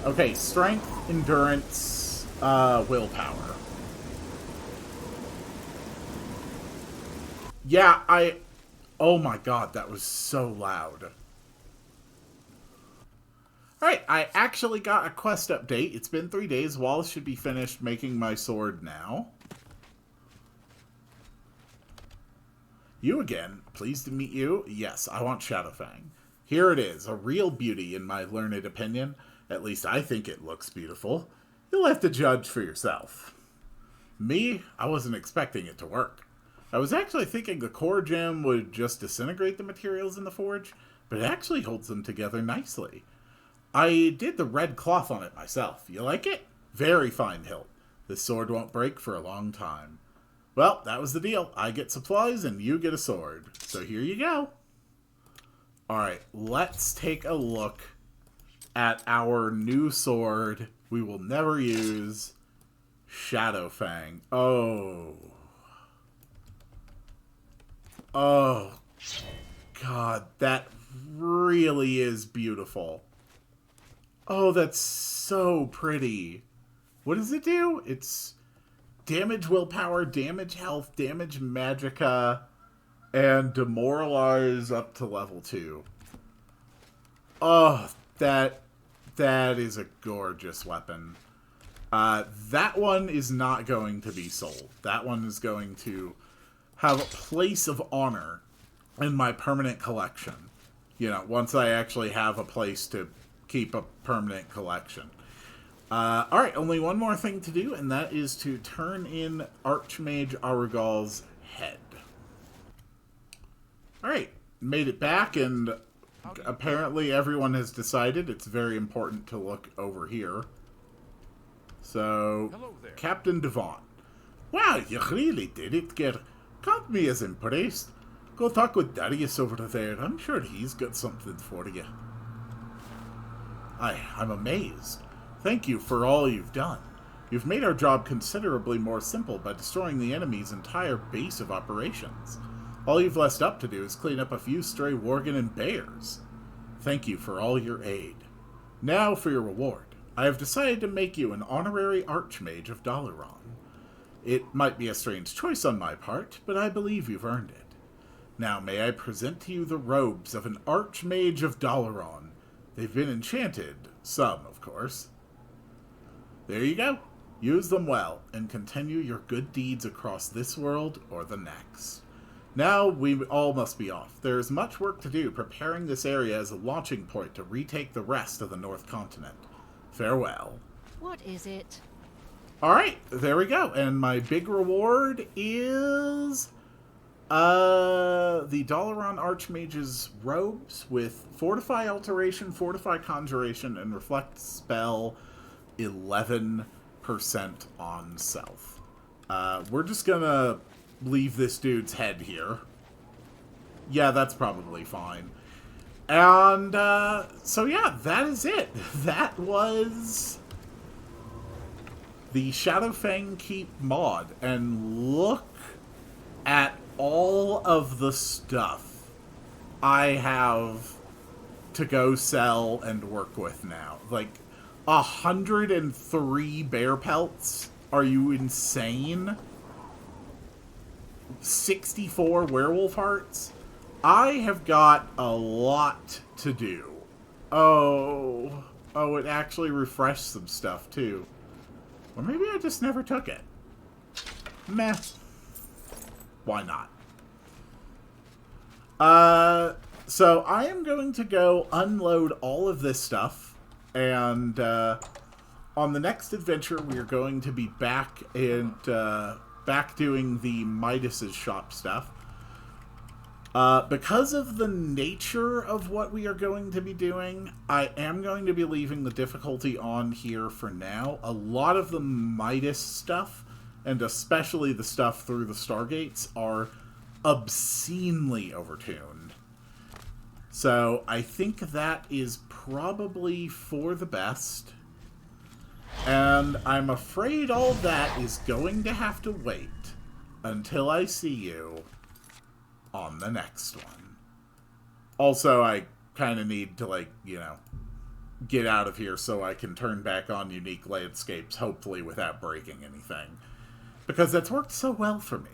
Okay, Strength, Endurance, Willpower. Yeah, oh my God, that was so loud. Alright, I actually got a quest update. It's been 3 days. Wallace should be finished making my sword now. You again. Pleased to meet you. Yes, I want Shadowfang. Here it is, a real beauty in my learned opinion. At least I think it looks beautiful. You'll have to judge for yourself. Me? I wasn't expecting it to work. I was actually thinking the core gem would just disintegrate the materials in the forge, but it actually holds them together nicely. I did the red cloth on it myself. You like it? Very fine hilt. This sword won't break for a long time. Well, that was the deal. I get supplies and you get a sword. So here you go. Alright, let's take a look at our new sword we will never use, Shadowfang. Oh. Oh. God, that really is beautiful. Oh, that's so pretty. What does it do? It's damage willpower, damage health, damage magicka, and demoralize up to level 2. Oh, that is a gorgeous weapon. That one is not going to be sold. That one is going to have a place of honor in my permanent collection. You know, once I actually have a place to keep a permanent collection. Alright, only one more thing to do, and that is to turn in Archmage Arugol's head. Alright, made it back, and apparently everyone has decided it's very important to look over here. So, Captain Devon. Wow, you really did it, kid. Count me as impressed. Go talk with Darius over there. I'm sure he's got something for you. I'm amazed. Thank you for all you've done. You've made our job considerably more simple by destroying the enemy's entire base of operations. All you've left up to do is clean up a few stray worgen and bears. Thank you for all your aid. Now for your reward. I have decided to make you an honorary Archmage of Dalaran. It might be a strange choice on my part, but I believe you've earned it. Now may I present to you the robes of an Archmage of Dalaran. They've been enchanted. Some, of course. There you go. Use them well, and continue your good deeds across this world or the next. Now we all must be off. There is much work to do preparing this area as a launching point to retake the rest of the North Continent. Farewell. What is it? Alright, there we go. And my big reward is the Dalaran Archmage's robes with Fortify Alteration, Fortify Conjuration, and Reflect Spell 11% on self. We're just gonna leave this dude's head here. Yeah, that's probably fine. And, so yeah, that is it. That was the Shadowfang Keep mod. And look at all of the stuff I have to go sell and work with now. Like, 103 bear pelts? Are you insane? 64 werewolf hearts? I have got a lot to do. Oh, it actually refreshed some stuff too. Or maybe I just never took it. Meh. Why not? So I am going to go unload all of this stuff, and on the next adventure we are going to be back and back doing the Midas's shop stuff. Because of the nature of what we are going to be doing, I am going to be leaving the difficulty on here for now. A lot of the Midas stuff, and especially the stuff through the Stargates, are obscenely overtuned. So I think that is probably for the best. And I'm afraid all that is going to have to wait until I see you on the next one. Also, I kind of need to, like, you know, get out of here so I can turn back on unique landscapes, hopefully without breaking anything. Because that's worked so well for me.